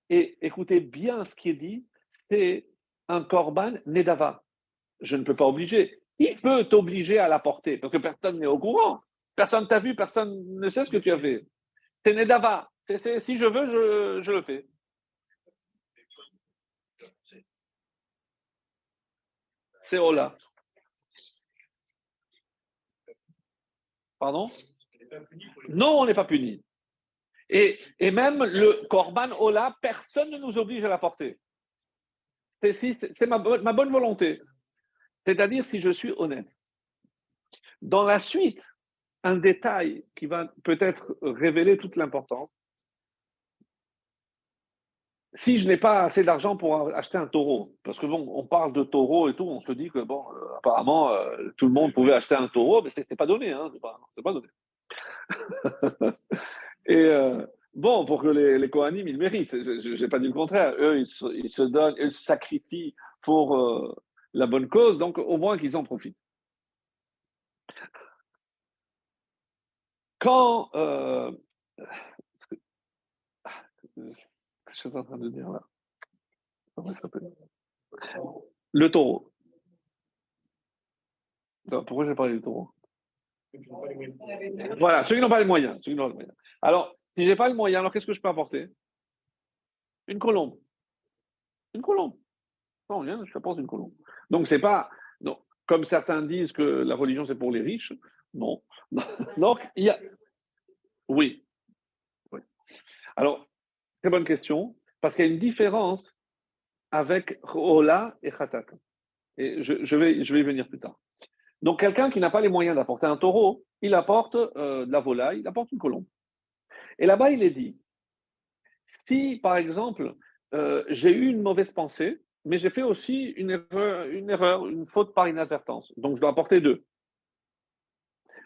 Et écoutez bien ce qui est dit, c'est un korban nedava. Je ne peux pas obliger, Qui peut t'obliger à la porter? Parce que personne n'est au courant. Personne t'a vu, personne ne sait ce que tu as fait. C'est Nedava. Si je veux, je le fais. C'est Ola. Pardon? Non, on n'est pas puni. Et même le Korban Ola, personne ne nous oblige à la porter. C'est ma bonne volonté. C'est-à-dire si je suis honnête. Dans la suite, un détail qui va peut-être révéler toute l'importance. Si je n'ai pas assez d'argent pour acheter un taureau, parce que bon, on parle de taureau et tout, on se dit que bon, apparemment, tout le monde pouvait acheter un taureau, mais c'est pas donné, hein, c'est pas donné. Et bon, pour que les Kohanim, ils méritent, je n'ai pas dit le contraire, eux, ils se donnent, ils se sacrifient pour la bonne cause, donc au moins qu'ils en profitent. Quand, je suis en train de dire là, comment ça s'appelle? Le taureau. Non, pourquoi j'ai parlé du taureau? Voilà, ceux qui n'ont pas les moyens. Alors, si je n'ai pas les moyens, alors qu'est-ce que je peux apporter? Une colombe. Une colombe. Non, je apporte une colombe. Donc, c'est pas. Non, comme certains disent que la religion, c'est pour les riches. Non. Donc, il y a. Oui. Oui. Alors, très bonne question, parce qu'il y a une différence avec Ola et Khatat. Et je vais y venir plus tard. Donc, quelqu'un qui n'a pas les moyens d'apporter un taureau, il apporte de la volaille, il apporte une colombe. Et là-bas, il est dit, si par exemple, j'ai eu une mauvaise pensée, mais j'ai fait aussi une erreur, une faute par inadvertance, donc je dois apporter deux.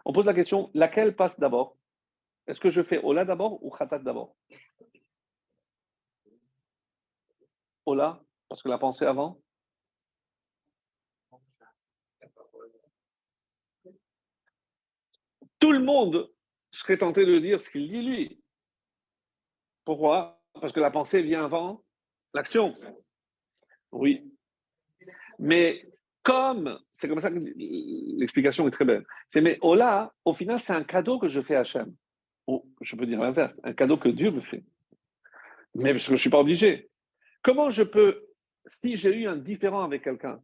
On pose la question, laquelle passe d'abord? Est-ce que je fais Ola d'abord ou Khatat d'abord? Ola, parce que la pensée avant. Tout le monde serait tenté de dire ce qu'il dit lui. Pourquoi? Parce que la pensée vient avant l'action. Oui. Mais comme, c'est comme ça que l'explication est très belle. C'est mais Ola, au final, c'est un cadeau que je fais à Hachem. Ou je peux dire l'inverse, un cadeau que Dieu me fait. Mais parce que je ne suis pas obligé. Comment je peux, si j'ai eu un différend avec quelqu'un,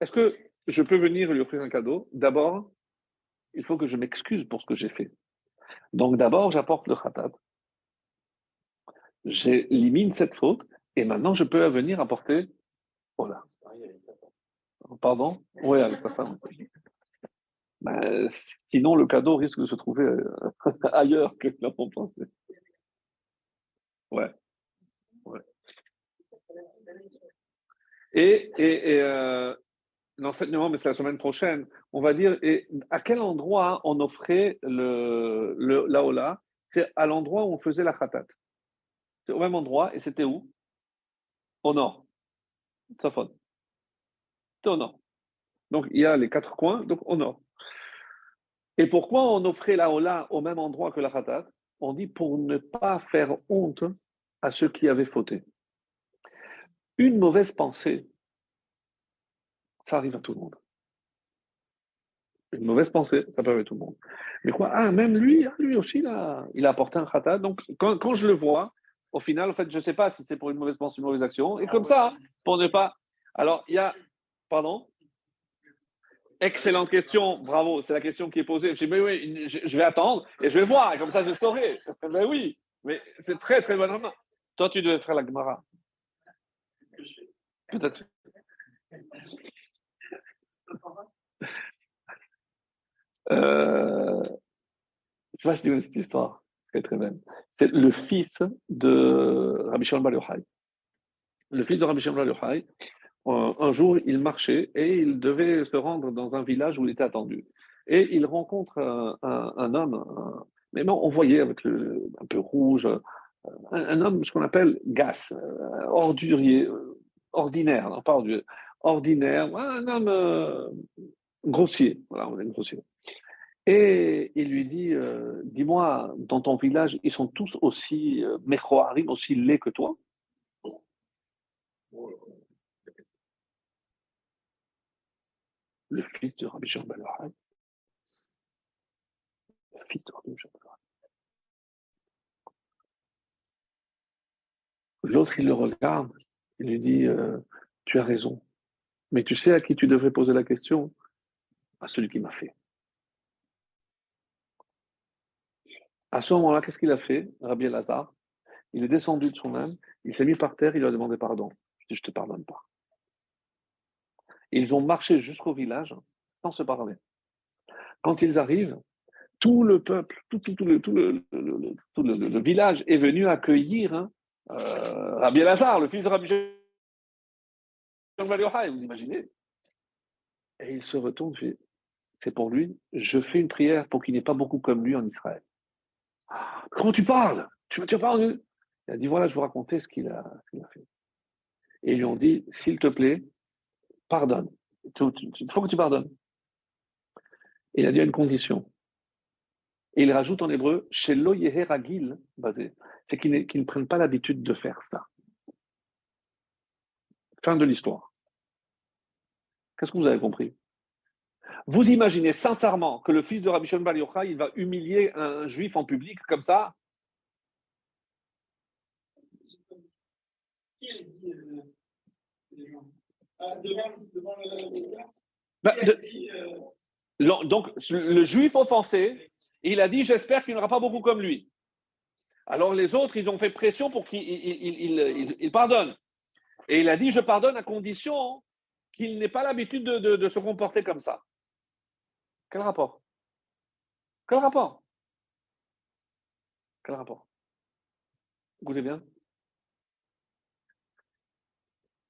est-ce que je peux venir lui offrir un cadeau? D'abord, il faut que je m'excuse pour ce que j'ai fait. Donc d'abord, j'apporte le khatat. J'élimine cette faute et maintenant je peux venir apporter. Voilà. Pardon? Oui, avec sa femme. Ben, sinon, le cadeau risque de se trouver ailleurs que là on pensait. Ouais, ouais. Et l'enseignement, mais c'est la semaine prochaine, on va dire, et à quel endroit on offrait l'Aola? C'est à l'endroit où on faisait la khatat. C'est au même endroit, et c'était où? Au nord. Safon. C'était au nord. Donc, il y a les quatre coins, donc au nord. Et pourquoi on offrait l'Aola au même endroit que la khatat? On dit pour ne pas faire honte à ceux qui avaient fauté. Une mauvaise pensée, ça arrive à tout le monde. Une mauvaise pensée, ça peut arriver à tout le monde. Mais quoi? Ah, même lui aussi, il a apporté un khatat. Donc, quand je le vois, au final, en fait, je ne sais pas si c'est pour une mauvaise pensée, une mauvaise action. Et comme ça, pour ne pas. Alors, il y a. Pardon? Excellente question, bravo. C'est la question qui est posée. Je dis, mais oui, je vais attendre et je vais voir. Et comme ça, je saurai. Mais oui, mais c'est très, très bonne remarque. Toi, tu devais faire la Gemara. Peut-être. Euh, je sais pas si tu connais cette histoire. Très, très belle. C'est le fils de Rabbi Shimon Bar Yochai. Le fils de Rabbi Shimon Bar Yochai, un jour, il marchait et il devait se rendre dans un village où il était attendu. Et il rencontre un homme, mais non, on voyait avec un peu rouge, un homme, ce qu'on appelle gas, ordurier, ordinaire, non pas ordurier, ordinaire, un homme grossier, voilà, on est grossier. Et il lui dit, dis-moi, dans ton village, ils sont tous aussi mechoharim, aussi laids que toi? le fils de Rabbi Shimon ben Yochai. Le fils de Rabbi Shimon ben Yochai. L'autre, il le regarde, il lui dit tu as raison, mais tu sais à qui tu devrais poser la question? À celui qui m'a fait. À ce moment-là, qu'est-ce qu'il a fait, Rabbi Elazar? Il est descendu de son âne, il s'est mis par terre, il lui a demandé pardon. Je dis, je te pardonne pas. Et ils ont marché jusqu'au village sans se parler. Quand ils arrivent, tout le peuple, tout le village est venu accueillir Rabbi Elazar, le fils de Rabbi Shimon ben Yochai, vous imaginez? Et il se retourne, fait, c'est pour lui, je fais une prière pour qu'il n'y ait pas beaucoup comme lui en Israël. Ah, comment tu parles? Tu parles? Il a dit, voilà, je vous racontais ce qu'il a fait. Et ils lui ont dit, s'il te plaît, pardonne. Il faut que tu pardonnes. Et il a dit à une condition. Et il rajoute en hébreu, chez Yehe Ragil, basé, c'est qu'ils ne prennent pas l'habitude de faire ça. Fin de l'histoire. Qu'est-ce que vous avez compris? Vous imaginez sincèrement que le fils de Rabbi Shimon ben Yochai, il va humilier un juif en public comme ça? Qui a dit les gens devant Donc, le juif offensé, il a dit, j'espère qu'il n'y en aura pas beaucoup comme lui. Alors les autres, ils ont fait pression pour qu'il pardonne. Et il a dit, je pardonne à condition qu'il n'ait pas l'habitude de se comporter comme ça. Quel rapport? Quel rapport? Quel rapport? Écoutez bien.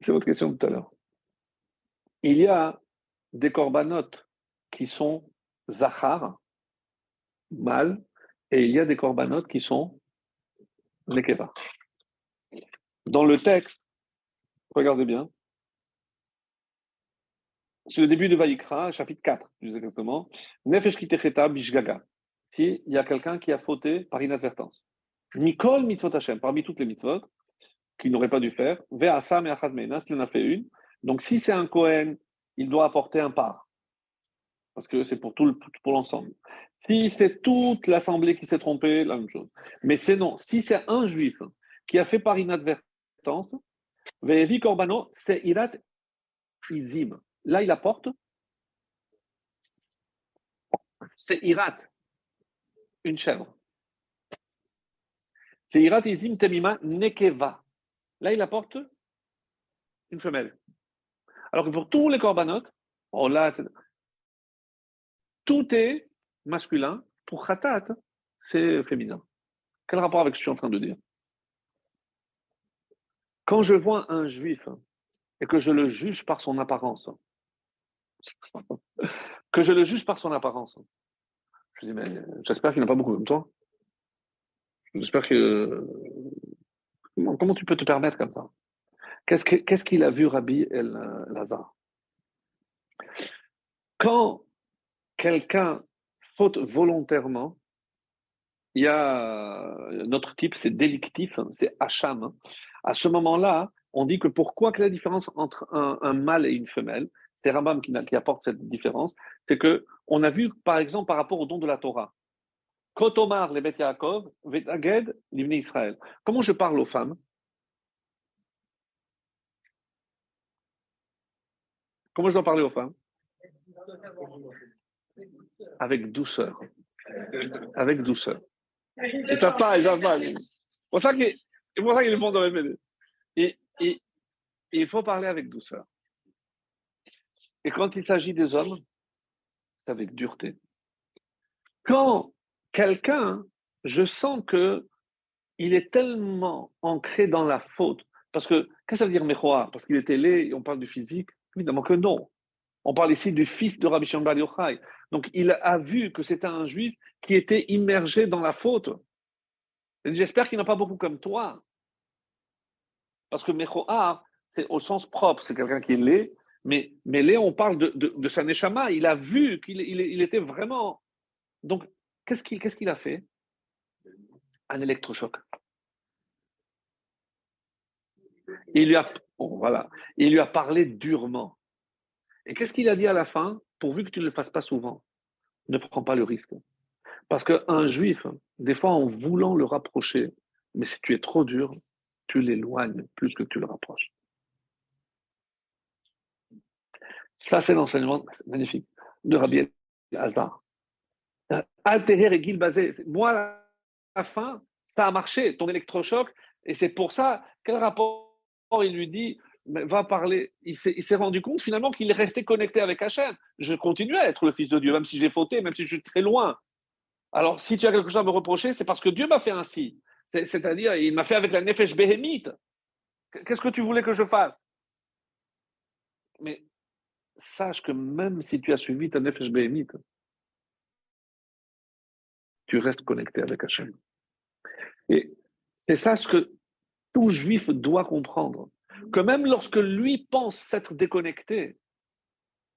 C'est votre question de tout à l'heure. Il y a des corbanotes qui sont zachar, mâles, et il y a des corbanotes qui sont nekeva. Dans le texte, regardez bien, c'est le début de Vaïkra, chapitre 4, plus exactement. Nefesh kitecheta bishgaga. S'il y a quelqu'un qui a fauté par inadvertance. Mikol mitzvot Hashem, parmi toutes les mitzvot, qu'il n'aurait pas dû faire. Ve'asam et achad menas, il en a fait une. Donc si c'est un Kohen, il doit apporter un part. Parce que c'est pour pour l'ensemble. Si c'est toute l'assemblée qui s'est trompée, la même chose. Mais c'est non. Si c'est un juif qui a fait par inadvertance, ve'evi korbano, c'est irat izim. Là, il apporte, c'est irat, une chèvre. C'est irat izim temima nekeva. Là, il apporte une femelle. Alors que pour tous les corbanotes, oh là, tout est masculin. Pour khatat, c'est féminin. Quel rapport avec ce que je suis en train de dire? Quand je vois un juif et que je le juge par son apparence, que je le juge par son apparence, je dis, mais j'espère qu'il n'a pas beaucoup comme toi. J'espère que. Comment tu peux te permettre comme ça? Qu'est-ce qu'il a vu, Rabbi El-Lazar? Quand quelqu'un faute volontairement, il y a notre type, c'est délictif, c'est hacham. À ce moment-là, on dit que pourquoi, quelle est la différence entre un mâle et une femelle? C'est Rambam qui apporte cette différence. C'est que on a vu, par exemple, par rapport au don de la Torah. Kotomar les Bet Yaakov, Vetaged l'Ibné Israël. Comment je parle aux femmes? Comment je dois parler aux femmes? Avec douceur. Avec douceur. Ils savent pas, ils savent pas. C'est pour ça qu'ils vont dans les BD. Et il faut parler avec douceur. Et quand il s'agit des hommes, c'est avec dureté. Quand quelqu'un, je sens que il est tellement ancré dans la faute, parce que, qu'est-ce que ça veut dire Mechoar? Parce qu'il était laid et on parle du physique? Évidemment que non. On parle ici du fils de Rabbi Shimon ben Yochai. Donc il a vu que c'était un juif qui était immergé dans la faute. Et j'espère qu'il n'y en a pas beaucoup comme toi. Parce que Mechoar, c'est au sens propre, c'est quelqu'un qui est laid, mais laid, on parle de sa neshama. Il a vu qu'il était vraiment. Donc, qu'est-ce qu'il a fait? Un électrochoc. Il lui a, bon, voilà, il lui a parlé durement. Et qu'est-ce qu'il a dit à la fin? pourvu que tu ne le fasses pas souvent, ne prends pas le risque. Parce qu'un juif, des fois, en voulant le rapprocher, mais si tu es trop dur, tu l'éloignes plus que tu le rapproches. Ça, c'est l'enseignement magnifique de Rabbi Hazar. Altérer et Gil Bazé. Moi, à la fin, ça a marché, ton électrochoc, et c'est pour ça, quel rapport il lui dit, va parler. Il s'est rendu compte finalement qu'il restait connecté avec Hachem. Je continue à être le Fils de Dieu, même si j'ai fauté, même si je suis très loin. Alors, si tu as quelque chose à me reprocher, c'est parce que Dieu m'a fait ainsi. C'est-à-dire, il m'a fait avec la Nefesh Behemite. Qu'est-ce que tu voulais que je fasse? Mais sache que même si tu as suivi ta Nefesh Behemite, tu restes connecté avec Hachem. Et c'est ça ce que tout juif doit comprendre. Que même lorsque lui pense s'être déconnecté,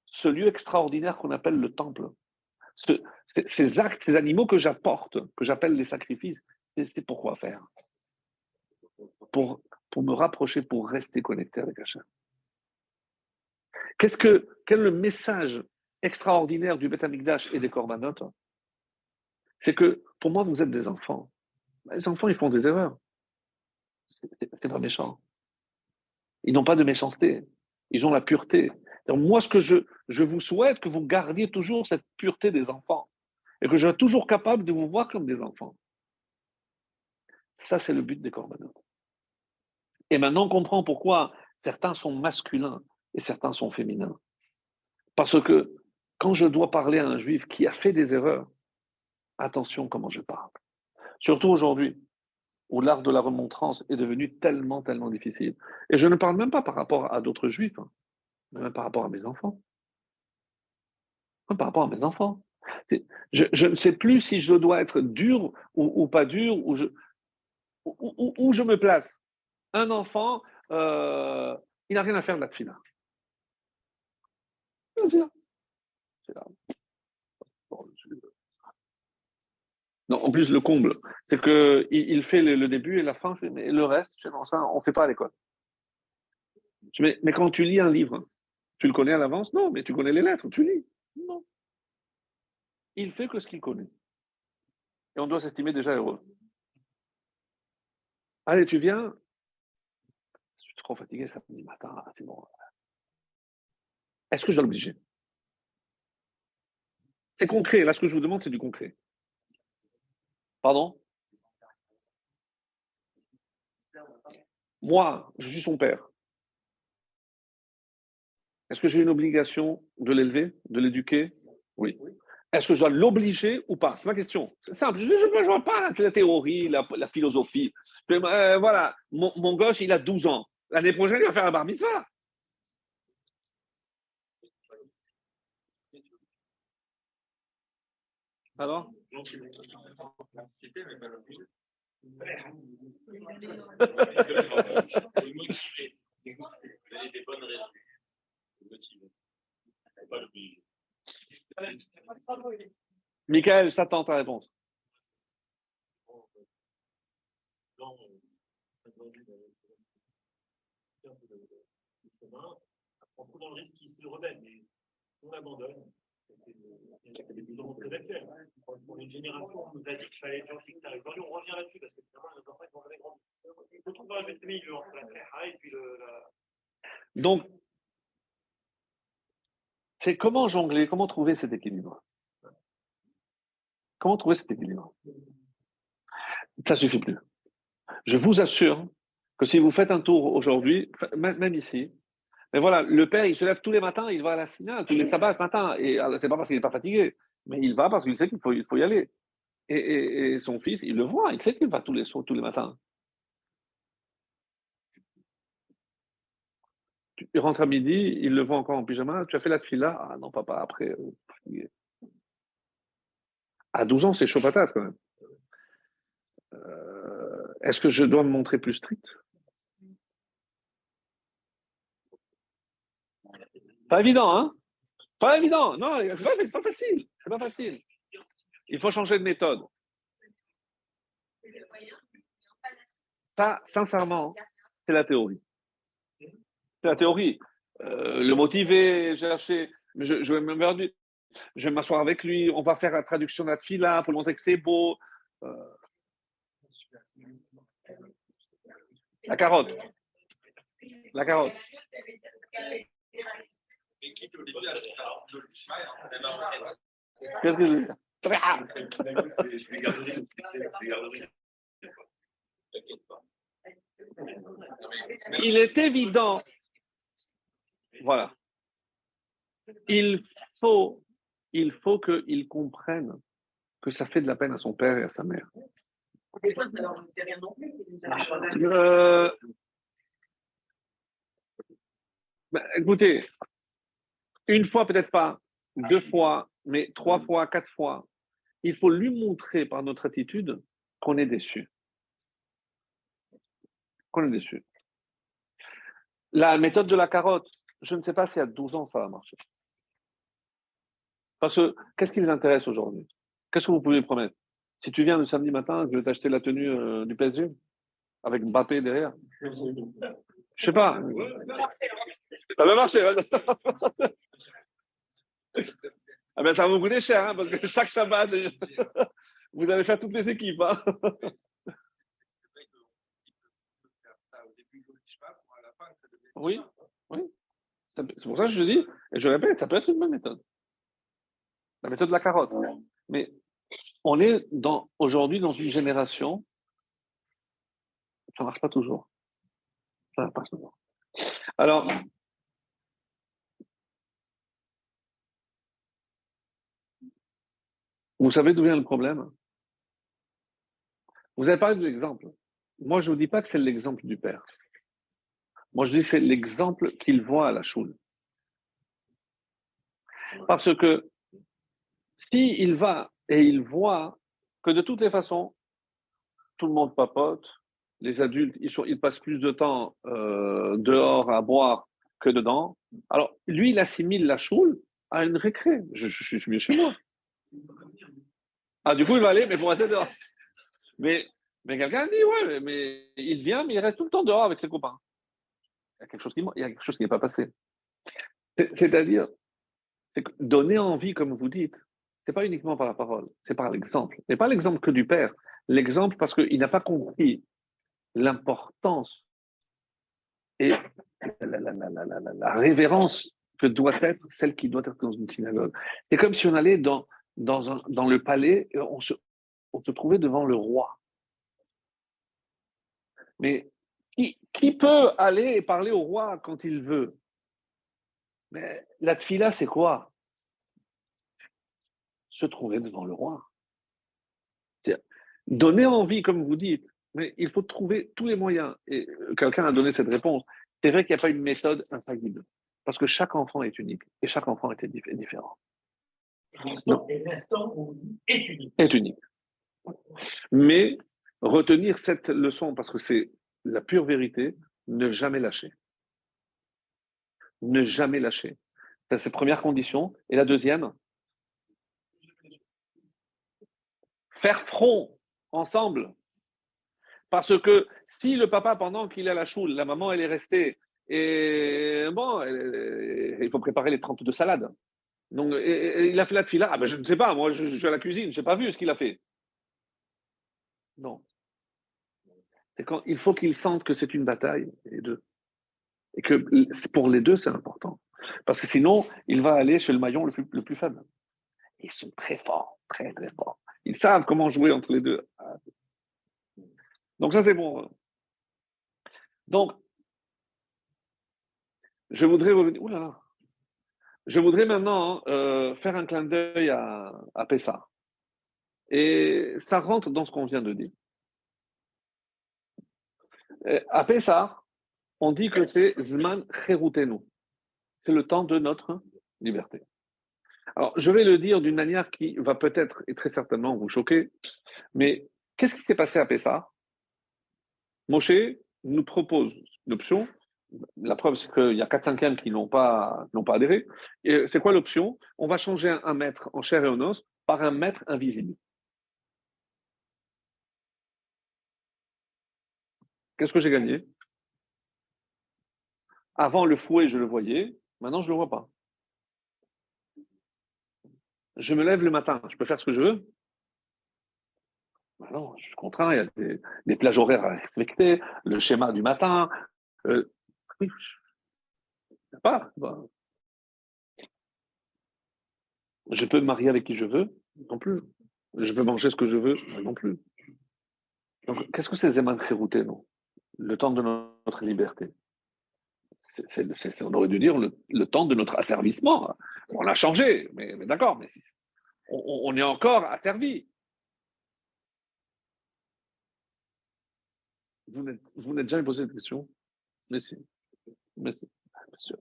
ce lieu extraordinaire qu'on appelle le temple, ces actes, ces animaux que j'apporte, que j'appelle les sacrifices, c'est pourquoi faire? Pour me rapprocher, pour rester connecté avec Hachem. Quel est le message extraordinaire du Beth Amikdash et des Korbanot? C'est que pour moi, vous êtes des enfants. Les enfants, ils font des erreurs. C'est pas méchant. Ils n'ont pas de méchanceté. Ils ont la pureté. Donc moi, ce que je vous souhaite, que vous gardiez toujours cette pureté des enfants. Et que je sois toujours capable de vous voir comme des enfants. Ça, c'est le but des Korbanot. Et maintenant, on comprend pourquoi certains sont masculins et certains sont féminins. Parce que quand je dois parler à un juif qui a fait des erreurs, attention comment je parle. Surtout aujourd'hui, où l'art de la remontrance est devenu tellement, tellement difficile. Et je ne parle même pas par rapport à d'autres juifs, mais même par rapport à mes enfants. Même par rapport à mes enfants. Je ne sais plus si je dois être dur ou pas dur, où je me place. Un enfant, il n'a rien à faire de la tfila. C'est là. Non, en plus, le comble, c'est qu'il fait le début et la fin, mais le reste, ça, on ne fait pas à l'école. Mais quand tu lis un livre, tu le connais à l'avance? Non, mais tu connais les lettres, tu lis. Non. Il fait que ce qu'il connaît. Et on doit s'estimer déjà heureux. Allez, tu viens? Je suis trop fatigué samedi matin, c'est bon. Est-ce que je dois l'obliger? C'est concret. Là, ce que je vous demande, c'est du concret. Pardon? Moi, je suis son père. Est-ce que j'ai une obligation de l'élever, de l'éduquer? Oui. Est-ce que je dois l'obliger ou pas? C'est ma question. C'est simple. Je ne vois pas la théorie, la philosophie. Voilà, mon gosse, il a 12 ans. L'année prochaine, il va faire un bar mitzvah. Alors? Michael, j'attends ta réponse. En prenant le risque qu'il se rebelle, mais on abandonne. C'est des plus très actuels. Pour une génération, on nous a dit qu'il fallait être gentil, etc. Aujourd'hui, on revient là-dessus parce que finalement, nos enfants, ils vont jamais grandir. Il faut trouver un juste milieu entre la créa et puis Donc, c'est comment jongler, comment trouver cet équilibre? Comment trouver cet équilibre? Ça ne suffit plus. Je vous assure que si vous faites un tour aujourd'hui, même ici, mais voilà, le père, il se lève tous les matins, il va à la Sina, tous les sabbats ce matin. Et c'est pas parce qu'il n'est pas fatigué, mais il va parce qu'il sait qu'il faut y aller. Et son fils, il le voit, il sait qu'il va tous les matins. Il rentre à midi, il le voit encore en pyjama. Tu as fait la tefila? Ah non, papa, après. À 12 ans, c'est chaud patate quand même. Est-ce que je dois me montrer plus strict? Pas évident, hein? Pas évident. Non, c'est pas facile. C'est pas facile. Il faut changer de méthode. Ça, sincèrement, c'est la théorie. C'est la théorie. Le motiver, chercher. Mais je vais je vais m'asseoir avec lui, on va faire la traduction de la tfila pour lui montrer que c'est beau. La carotte. La carotte. Qu'est-ce que je veux dire? Il est évident, voilà, il faut qu'il comprenne que ça fait de la peine à son père et à sa mère. Des fois, ça leur fait rien non plus. Écoutez, une fois peut-être pas, 2 fois, mais 3 fois, 4 fois, il faut lui montrer par notre attitude qu'on est déçu. Qu'on est déçu. La méthode de la carotte, je ne sais pas si à 12 ans ça va marcher. Parce que qu'est-ce qui les intéresse aujourd'hui? Qu'est-ce que vous pouvez promettre? Si tu viens le samedi matin, je vais t'acheter la tenue du PSG avec Mbappé derrière. Je sais pas. Ça va marcher. Ah ben, ça va vous coûter cher, hein, parce que chaque Shabbat, vous allez faire toutes les équipes. Hein. Oui, oui. C'est pour ça que je dis, et je répète, ça peut être une bonne méthode. La méthode de la carotte. Mais on est aujourd'hui dans une génération, ça ne marche pas toujours. Ça ne marche pas toujours. Alors, vous savez d'où vient le problème? Vous avez parlé de l'exemple. Moi, je ne vous dis pas que c'est l'exemple du père. Moi, je dis que c'est l'exemple qu'il voit à la choule. Parce que s'il va et il voit que de toutes les façons, tout le monde papote, les adultes, ils passent plus de temps dehors à boire que dedans. Alors, lui, il assimile la choule à une récré. Je suis mieux chez moi. Ah, du coup, il va aller, mais pour rester dehors. Mais quelqu'un dit, ouais, mais il vient, mais il reste tout le temps dehors avec ses copains. Il y a quelque chose qui n'est pas passé. C'est-à-dire, c'est que donner envie, comme vous dites, c'est pas uniquement par la parole, c'est par l'exemple. Et pas l'exemple que du père. L'exemple parce qu'il n'a pas compris l'importance et la révérence que doit être celle qui doit être dans une synagogue. C'est comme si on allait dans le palais et on se trouvait devant le roi. Mais qui peut aller et parler au roi quand il veut? Mais la tfila, c'est quoi? Se trouver devant le roi. C'est donner envie, comme vous dites, mais il faut trouver tous les moyens. Et quelqu'un a donné cette réponse. C'est vrai qu'il n'y a pas une méthode infaillible, parce que chaque enfant est unique et chaque enfant est différent. L'instant est unique. Est unique. Mais retenir cette leçon, parce que c'est la pure vérité, ne jamais lâcher. Ne jamais lâcher. C'est la première condition. Et la deuxième, faire front ensemble. Parce que si le papa, pendant qu'il est à la choule, la maman, elle est restée, et bon, il faut préparer les 32 salades. Donc, il a fait la tefila. Ah ben, je ne sais pas, moi, je suis à la cuisine, je n'ai pas vu ce qu'il a fait. Non. C'est quand il faut qu'ils sentent que c'est une bataille, les deux. Et que pour les deux, c'est important. Parce que sinon, il va aller chez le maillon le plus faible. Ils sont très forts, très, très forts. Ils savent comment jouer entre les deux. Donc, ça, c'est bon. Donc, je voudrais revenir. Ouh là là. Je voudrais maintenant faire un clin d'œil à Pessah. Et ça rentre dans ce qu'on vient de dire. À Pessah, on dit que c'est Zman Cherutenu. C'est le temps de notre liberté. Alors, je vais le dire d'une manière qui va peut-être et très certainement vous choquer, mais qu'est-ce qui s'est passé à Pessah? Moshe nous propose l'option. La preuve, c'est qu'il y a 4/5 qui n'ont pas adhéré. Et c'est quoi l'option? On va changer un maître en chair et en os par un maître invisible. Qu'est-ce que j'ai gagné? Avant, le fouet, je le voyais. Maintenant, je ne le vois pas. je me lève le matin, je peux faire ce que je veux? Ben non, je suis contraint, il y a des plages horaires à respecter, le schéma du matin. Oui, je sais pas. Ben, je peux me marier avec qui je veux? Non plus. Je peux manger ce que je veux? Non plus. Donc, qu'est-ce que c'est Zeman Khérouté, non? Le temps de notre liberté. On aurait dû dire le temps de notre asservissement. On l'a changé, mais d'accord, mais on est encore asservi. Vous n'êtes jamais posé cette question? Mais si, mais si, bien sûr.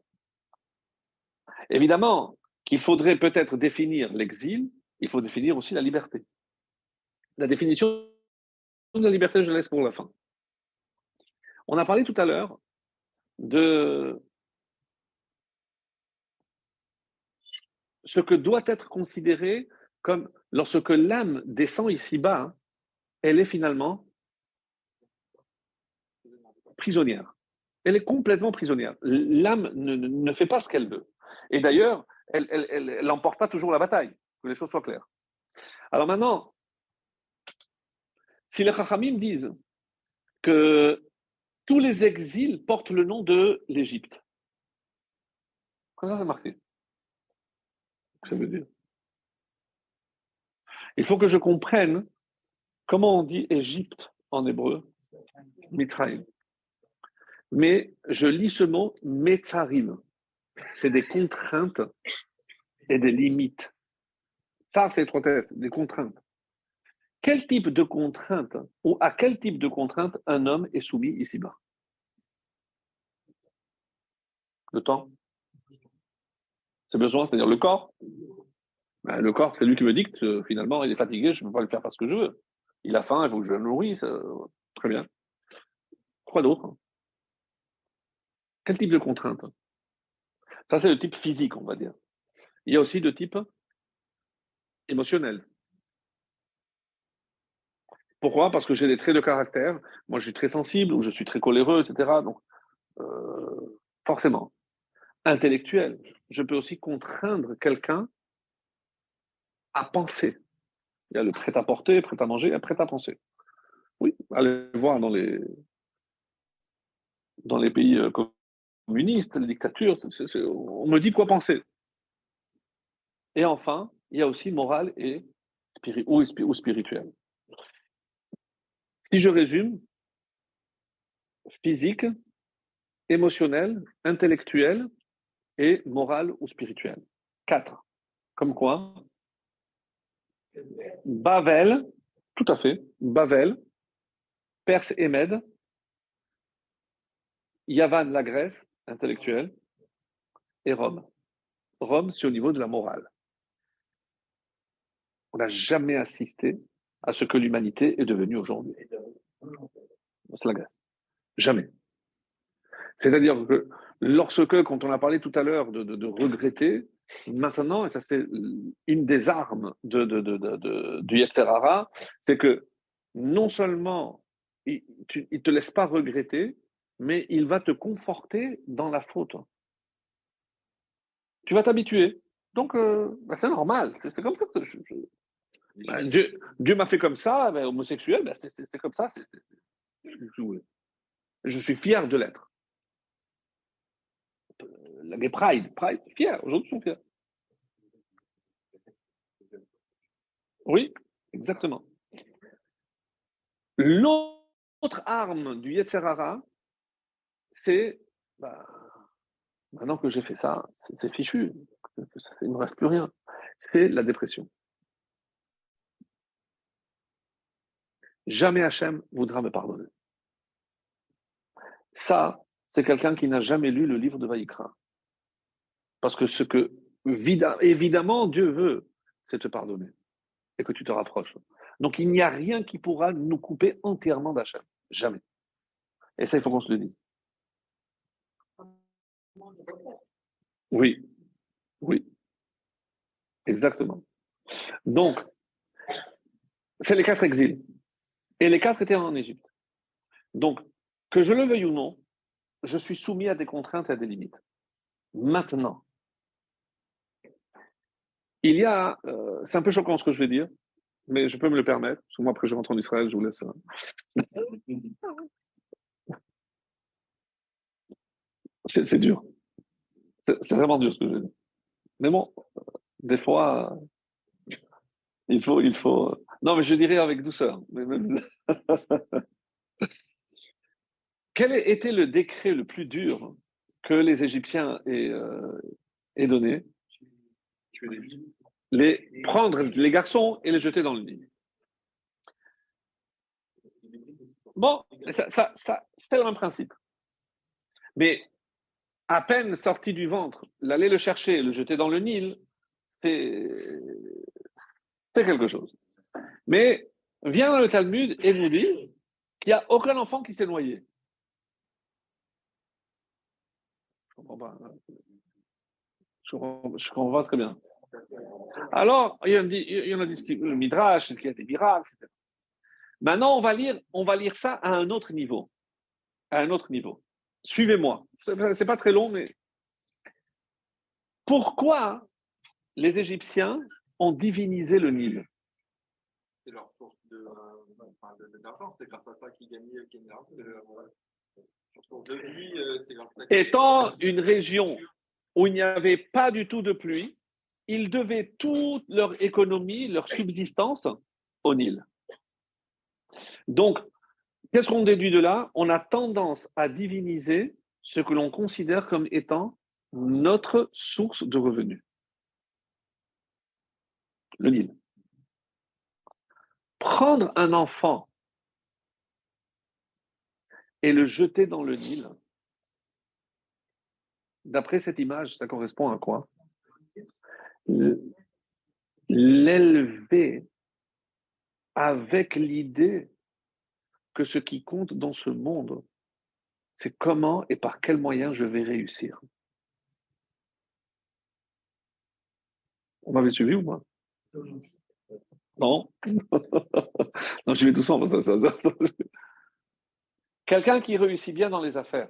Évidemment qu'il faudrait peut-être définir l'exil, il faut définir aussi la liberté. La définition de la liberté, je la laisse pour la fin. On a parlé tout à l'heure de ce que doit être considéré comme lorsque l'âme descend ici-bas, hein, elle est finalement prisonnière. Elle est complètement prisonnière. L'âme ne fait pas ce qu'elle veut. Et d'ailleurs, elle n'emporte pas toujours la bataille, que les choses soient claires. Alors maintenant, si les Chachamim disent que tous les exils portent le nom de l'Égypte, comment ça c'est marqué? Ça veut dire. Il faut que je comprenne comment on dit Égypte en hébreu, Mitzrayim. Mais je lis ce mot Metzarim. C'est des contraintes et des limites. Ça, c'est trois thèses, des contraintes. Quel type de contrainte ou à quel type de contrainte un homme est soumis ici-bas? Le temps? C'est besoin, c'est-à-dire le corps? Ben, le corps, c'est lui qui me dicte, finalement, il est fatigué, je ne peux pas le faire parce que je veux. Il a faim, il faut que je le nourrisse. Très bien. Quoi d'autre? Quel type de contrainte? Ça, c'est le type physique, on va dire. Il y a aussi le type émotionnel. Pourquoi? Parce que j'ai des traits de caractère. Moi, je suis très sensible ou je suis très coléreux, etc. Donc, forcément. Intellectuel. Je peux aussi contraindre quelqu'un à penser. Il y a le prêt-à-porter, prêt-à-manger et prêt-à-penser. Oui, allez voir dans les pays communistes, les dictatures, on me dit quoi penser. Et enfin, il y a aussi moral et ou spirituel. Si je résume, physique, émotionnel, intellectuel et moral ou spirituel. 4. Comme quoi? Bavel, tout à fait, Bavel, Perse et Mède, Yavan, la Grèce, intellectuelle, et Rome. Rome, c'est au niveau de la morale. On n'a jamais assisté à ce que l'humanité est devenue aujourd'hui. C'est la Grèce. Jamais. C'est-à-dire que lorsque, quand on a parlé tout à l'heure de regretter, maintenant, et ça c'est une des armes du Yetzer Hara, c'est que non seulement il ne te laisse pas regretter, mais il va te conforter dans la faute. Tu vas t'habituer. Donc, c'est normal. C'est comme ça que Dieu m'a fait comme ça, homosexuel, c'est comme ça. Je suis fier de l'être. Les Pride, fiers, aujourd'hui ils sont fiers. Oui, exactement. L'autre arme du Yetzer Hara, c'est, maintenant que j'ai fait ça, c'est fichu, il ne me reste plus rien. C'est la dépression. Jamais Hachem voudra me pardonner. Ça, c'est quelqu'un qui n'a jamais lu le livre de Vaïkra. Parce que ce que, évidemment, Dieu veut, c'est te pardonner et que tu te rapproches. Donc, il n'y a rien qui pourra nous couper entièrement d'Hachem. Jamais. Et ça, il faut qu'on se le dise. Oui, oui, exactement. Donc, c'est les 4 exils. Et les 4 étaient en Égypte. Donc, que je le veuille ou non, je suis soumis à des contraintes et à des limites. Maintenant, Il y a, c'est un peu choquant ce que je vais dire, mais je peux me le permettre, parce que moi, après, je rentre en Israël, je vous laisse. C'est dur. C'est vraiment dur ce que je veux dire. Mais bon, des fois, il faut. Non, mais je dirais avec douceur. Quel était le décret le plus dur que les Égyptiens aient donné? Prendre les garçons et les jeter dans le Nil. Bon, c'est le même principe. Mais à peine sorti du ventre, l'aller le chercher, le jeter dans le Nil, c'est quelque chose. Mais vient dans le Talmud et nous dit qu'il n'y a aucun enfant qui s'est noyé. Je comprends pas. Je comprends très bien. Alors, il y en a dit le Midrash, qui a des miracles, etc. Maintenant, on va lire ça à un autre niveau. À un autre niveau. Suivez-moi. C'est pas très long, mais pourquoi les Égyptiens ont divinisé le Nil? C'est leur source d'argent, c'est grâce à ça qu'ils gagnaient l'argent. Leur source de vie, c'est grâce à ça. Étant une région où il n'y avait pas du tout de pluie, ils devaient toute leur économie, leur subsistance au Nil. Donc, qu'est-ce qu'on déduit de là? On a tendance à diviniser ce que l'on considère comme étant notre source de revenus. Le Nil. Prendre un enfant et le jeter dans le Nil, d'après cette image, ça correspond à quoi? L'élever avec l'idée que ce qui compte dans ce monde, c'est comment et par quels moyens je vais réussir. On m'avait suivi ou pas? Non. Non, je vais tout seul. Quelqu'un qui réussit bien dans les affaires,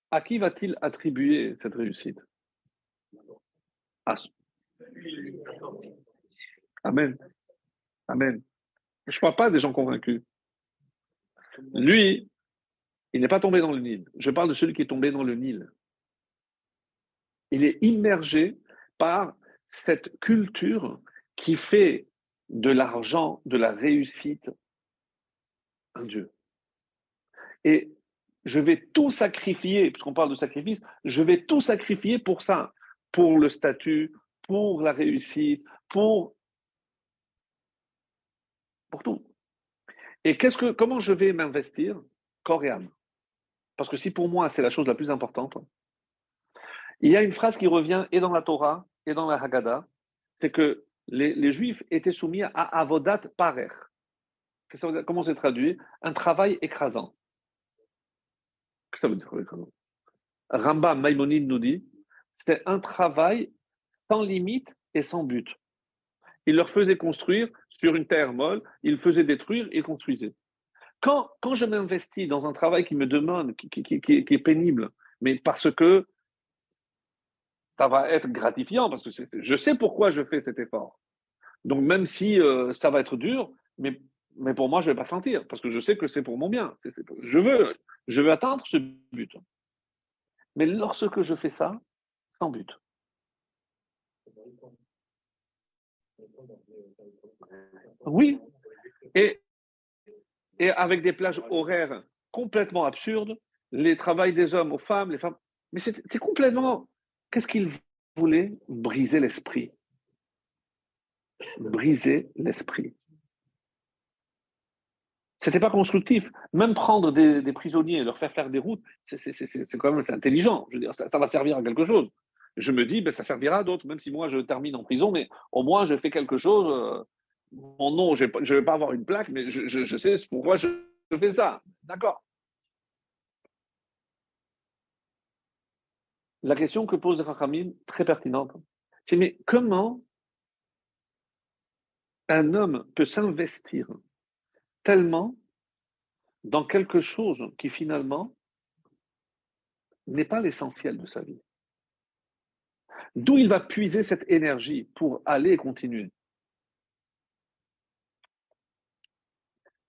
à qui va-t-il attribuer cette réussite? Amen. Amen. Je ne parle pas des gens convaincus. Lui, il n'est pas tombé dans le Nil. Je parle de celui qui est tombé dans le Nil. Il est immergé par cette culture qui fait de l'argent, de la réussite, un Dieu. Et je vais tout sacrifier, puisqu'on parle de sacrifice, je vais tout sacrifier pour ça, pour le statut, pour la réussite, pour tout. Et comment je vais m'investir? Corps et âme. Parce que si pour moi c'est la chose la plus importante, il y a une phrase qui revient et dans la Torah et dans la Haggadah, c'est que les Juifs étaient soumis à avodat parer. Comment c'est traduit? Un travail écrasant. Qu'est-ce que ça veut dire, travail écrasant? Rambam Maïmonide nous dit, c'est un travail sans limite et sans but. Il leur faisait construire sur une terre molle, il faisait détruire et construisait. Quand je m'investis dans un travail qui me demande, qui est pénible, mais parce que ça va être gratifiant, parce que je sais pourquoi je fais cet effort. Donc même si ça va être dur, mais pour moi, je ne vais pas sentir, parce que je sais que c'est pour mon bien. Je veux atteindre ce but. Mais lorsque je fais ça, sans but. Oui, et avec des plages horaires complètement absurdes, les travails des hommes aux femmes, les femmes. Mais c'est complètement. Qu'est-ce qu'ils voulaient? Briser l'esprit. Briser l'esprit. C'était pas constructif. Même prendre des prisonniers et leur faire des routes, c'est quand même intelligent. Je veux dire, ça va servir à quelque chose. Je me dis, ben, ça servira à d'autres, même si moi je termine en prison, mais au moins je fais quelque chose. Mon nom, je ne vais pas avoir une plaque, mais je sais pourquoi je fais ça. D'accord. La question que pose Rachamim, très pertinente, c'est mais comment un homme peut s'investir tellement dans quelque chose qui finalement n'est pas l'essentiel de sa vie? D'où il va puiser cette énergie pour aller et continuer?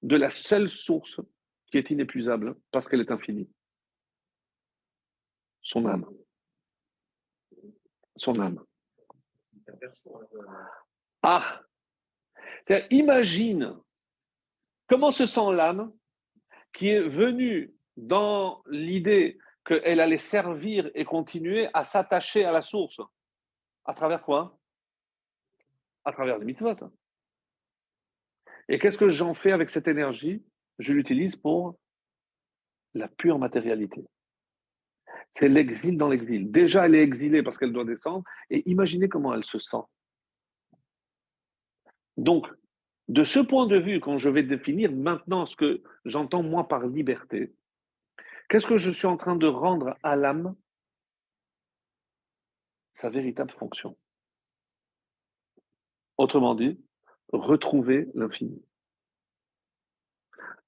De la seule source qui est inépuisable parce qu'elle est infinie. Son âme. Son âme. Ah! Imagine comment se sent l'âme qui est venue dans l'idée qu'elle allait servir et continuer à s'attacher à la source. À travers quoi? À travers les mitzvot. Et qu'est-ce que j'en fais avec cette énergie? Je l'utilise pour la pure matérialité. C'est l'exil dans l'exil. Déjà, elle est exilée parce qu'elle doit descendre. Et imaginez comment elle se sent. Donc, de ce point de vue, quand je vais définir maintenant ce que j'entends moi par liberté, qu'est-ce que je suis en train de rendre à l'âme sa véritable fonction? Autrement dit, retrouver l'infini.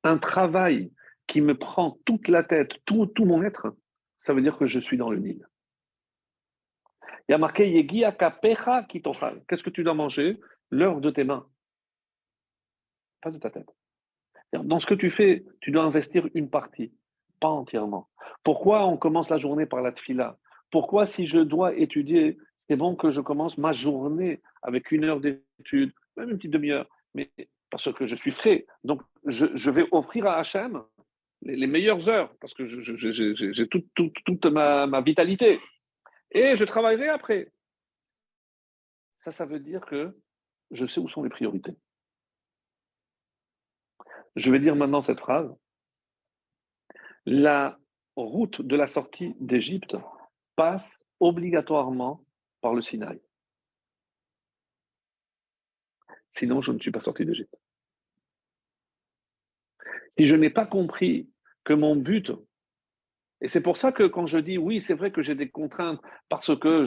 Un travail qui me prend toute la tête, tout mon être, ça veut dire que je suis dans le Nil. Il y a marqué Yegia kapecha kitochal. Qu'est-ce que tu dois manger? L'heure de tes mains, pas de ta tête. Dans ce que tu fais, tu dois investir une partie, pas entièrement. Pourquoi on commence la journée par la tfila? Pourquoi, si je dois étudier, c'est bon que je commence ma journée avec 1 heure d'étude, même une petite demi-heure, mais parce que je suis frais. Donc, je vais offrir à Hachem les meilleures heures, parce que j'ai toute ma vitalité. Et je travaillerai après. Ça veut dire que je sais où sont les priorités. Je vais dire maintenant cette phrase. La route de la sortie d'Égypte passe obligatoirement par le Sinaï. Sinon, je ne suis pas sorti d'Égypte. Si je n'ai pas compris que mon but, et c'est pour ça que quand je dis oui, c'est vrai que j'ai des contraintes parce que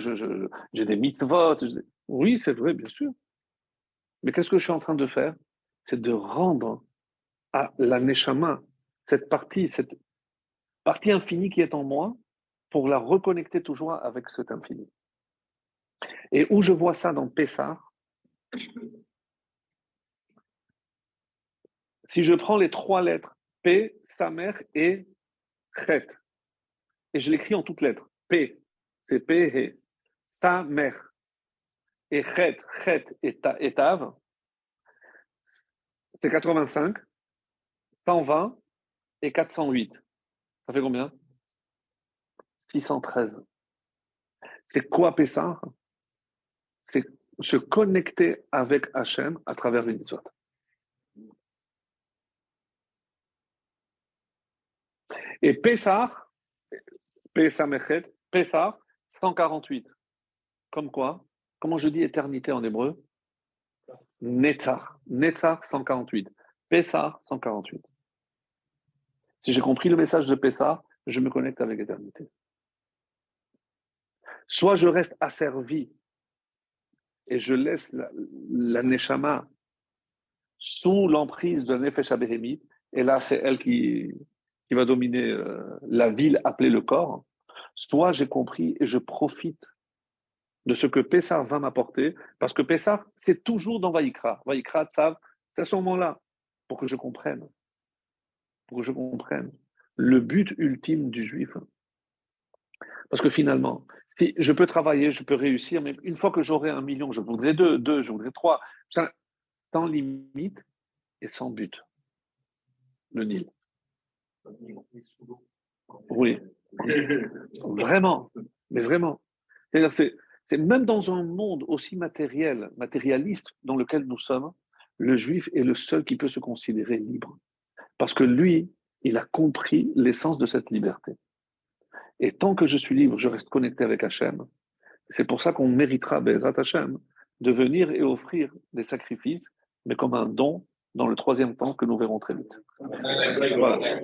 j'ai des mitzvot, oui, c'est vrai, bien sûr. Mais qu'est-ce que je suis en train de faire? C'est de rendre à la neshama cette partie infinie qui est en moi pour la reconnecter toujours avec cet infini. Et où je vois ça dans Pessah, si je prends les 3 lettres, P, Samer et Chet, et je l'écris en toutes lettres, P, c'est P, et Samer, et Chet et Tav, c'est 85, 120 et 408. Ça fait combien? 613. C'est quoi Pessah? C'est se connecter avec Hachem à travers les mitzvot. Et Pessah, Pessah, 148. Comme quoi? Comment je dis éternité en hébreu? Netzach. Netzach, 148. Pessah, 148. Si j'ai compris le message de Pessah, je me connecte avec l'éternité. Soit je reste asservi et je laisse la Neshama sous l'emprise de la Nefesh HaBehemit, et là c'est elle qui va dominer la ville appelée le corps, soit j'ai compris et je profite de ce que Pessah va m'apporter, parce que Pessah, c'est toujours dans Vaïkra. Vaïkra, Tzav, c'est à ce moment-là, pour que je comprenne le but ultime du juif. Parce que finalement, si je peux travailler, je peux réussir, mais une fois que j'aurai 1 million, je voudrais 2, je voudrais 3, sans limite et sans but. Le Nil. Oui, vraiment, mais vraiment. C'est-à-dire, c'est même dans un monde aussi matérialiste dans lequel nous sommes, le juif est le seul qui peut se considérer libre. Parce que lui, il a compris l'essence de cette liberté. Et tant que je suis libre, je reste connecté avec Hachem. C'est pour ça qu'on méritera, Be'ezrat Hachem, de venir et offrir des sacrifices, mais comme un don dans le 3e temps que nous verrons très vite. Voilà.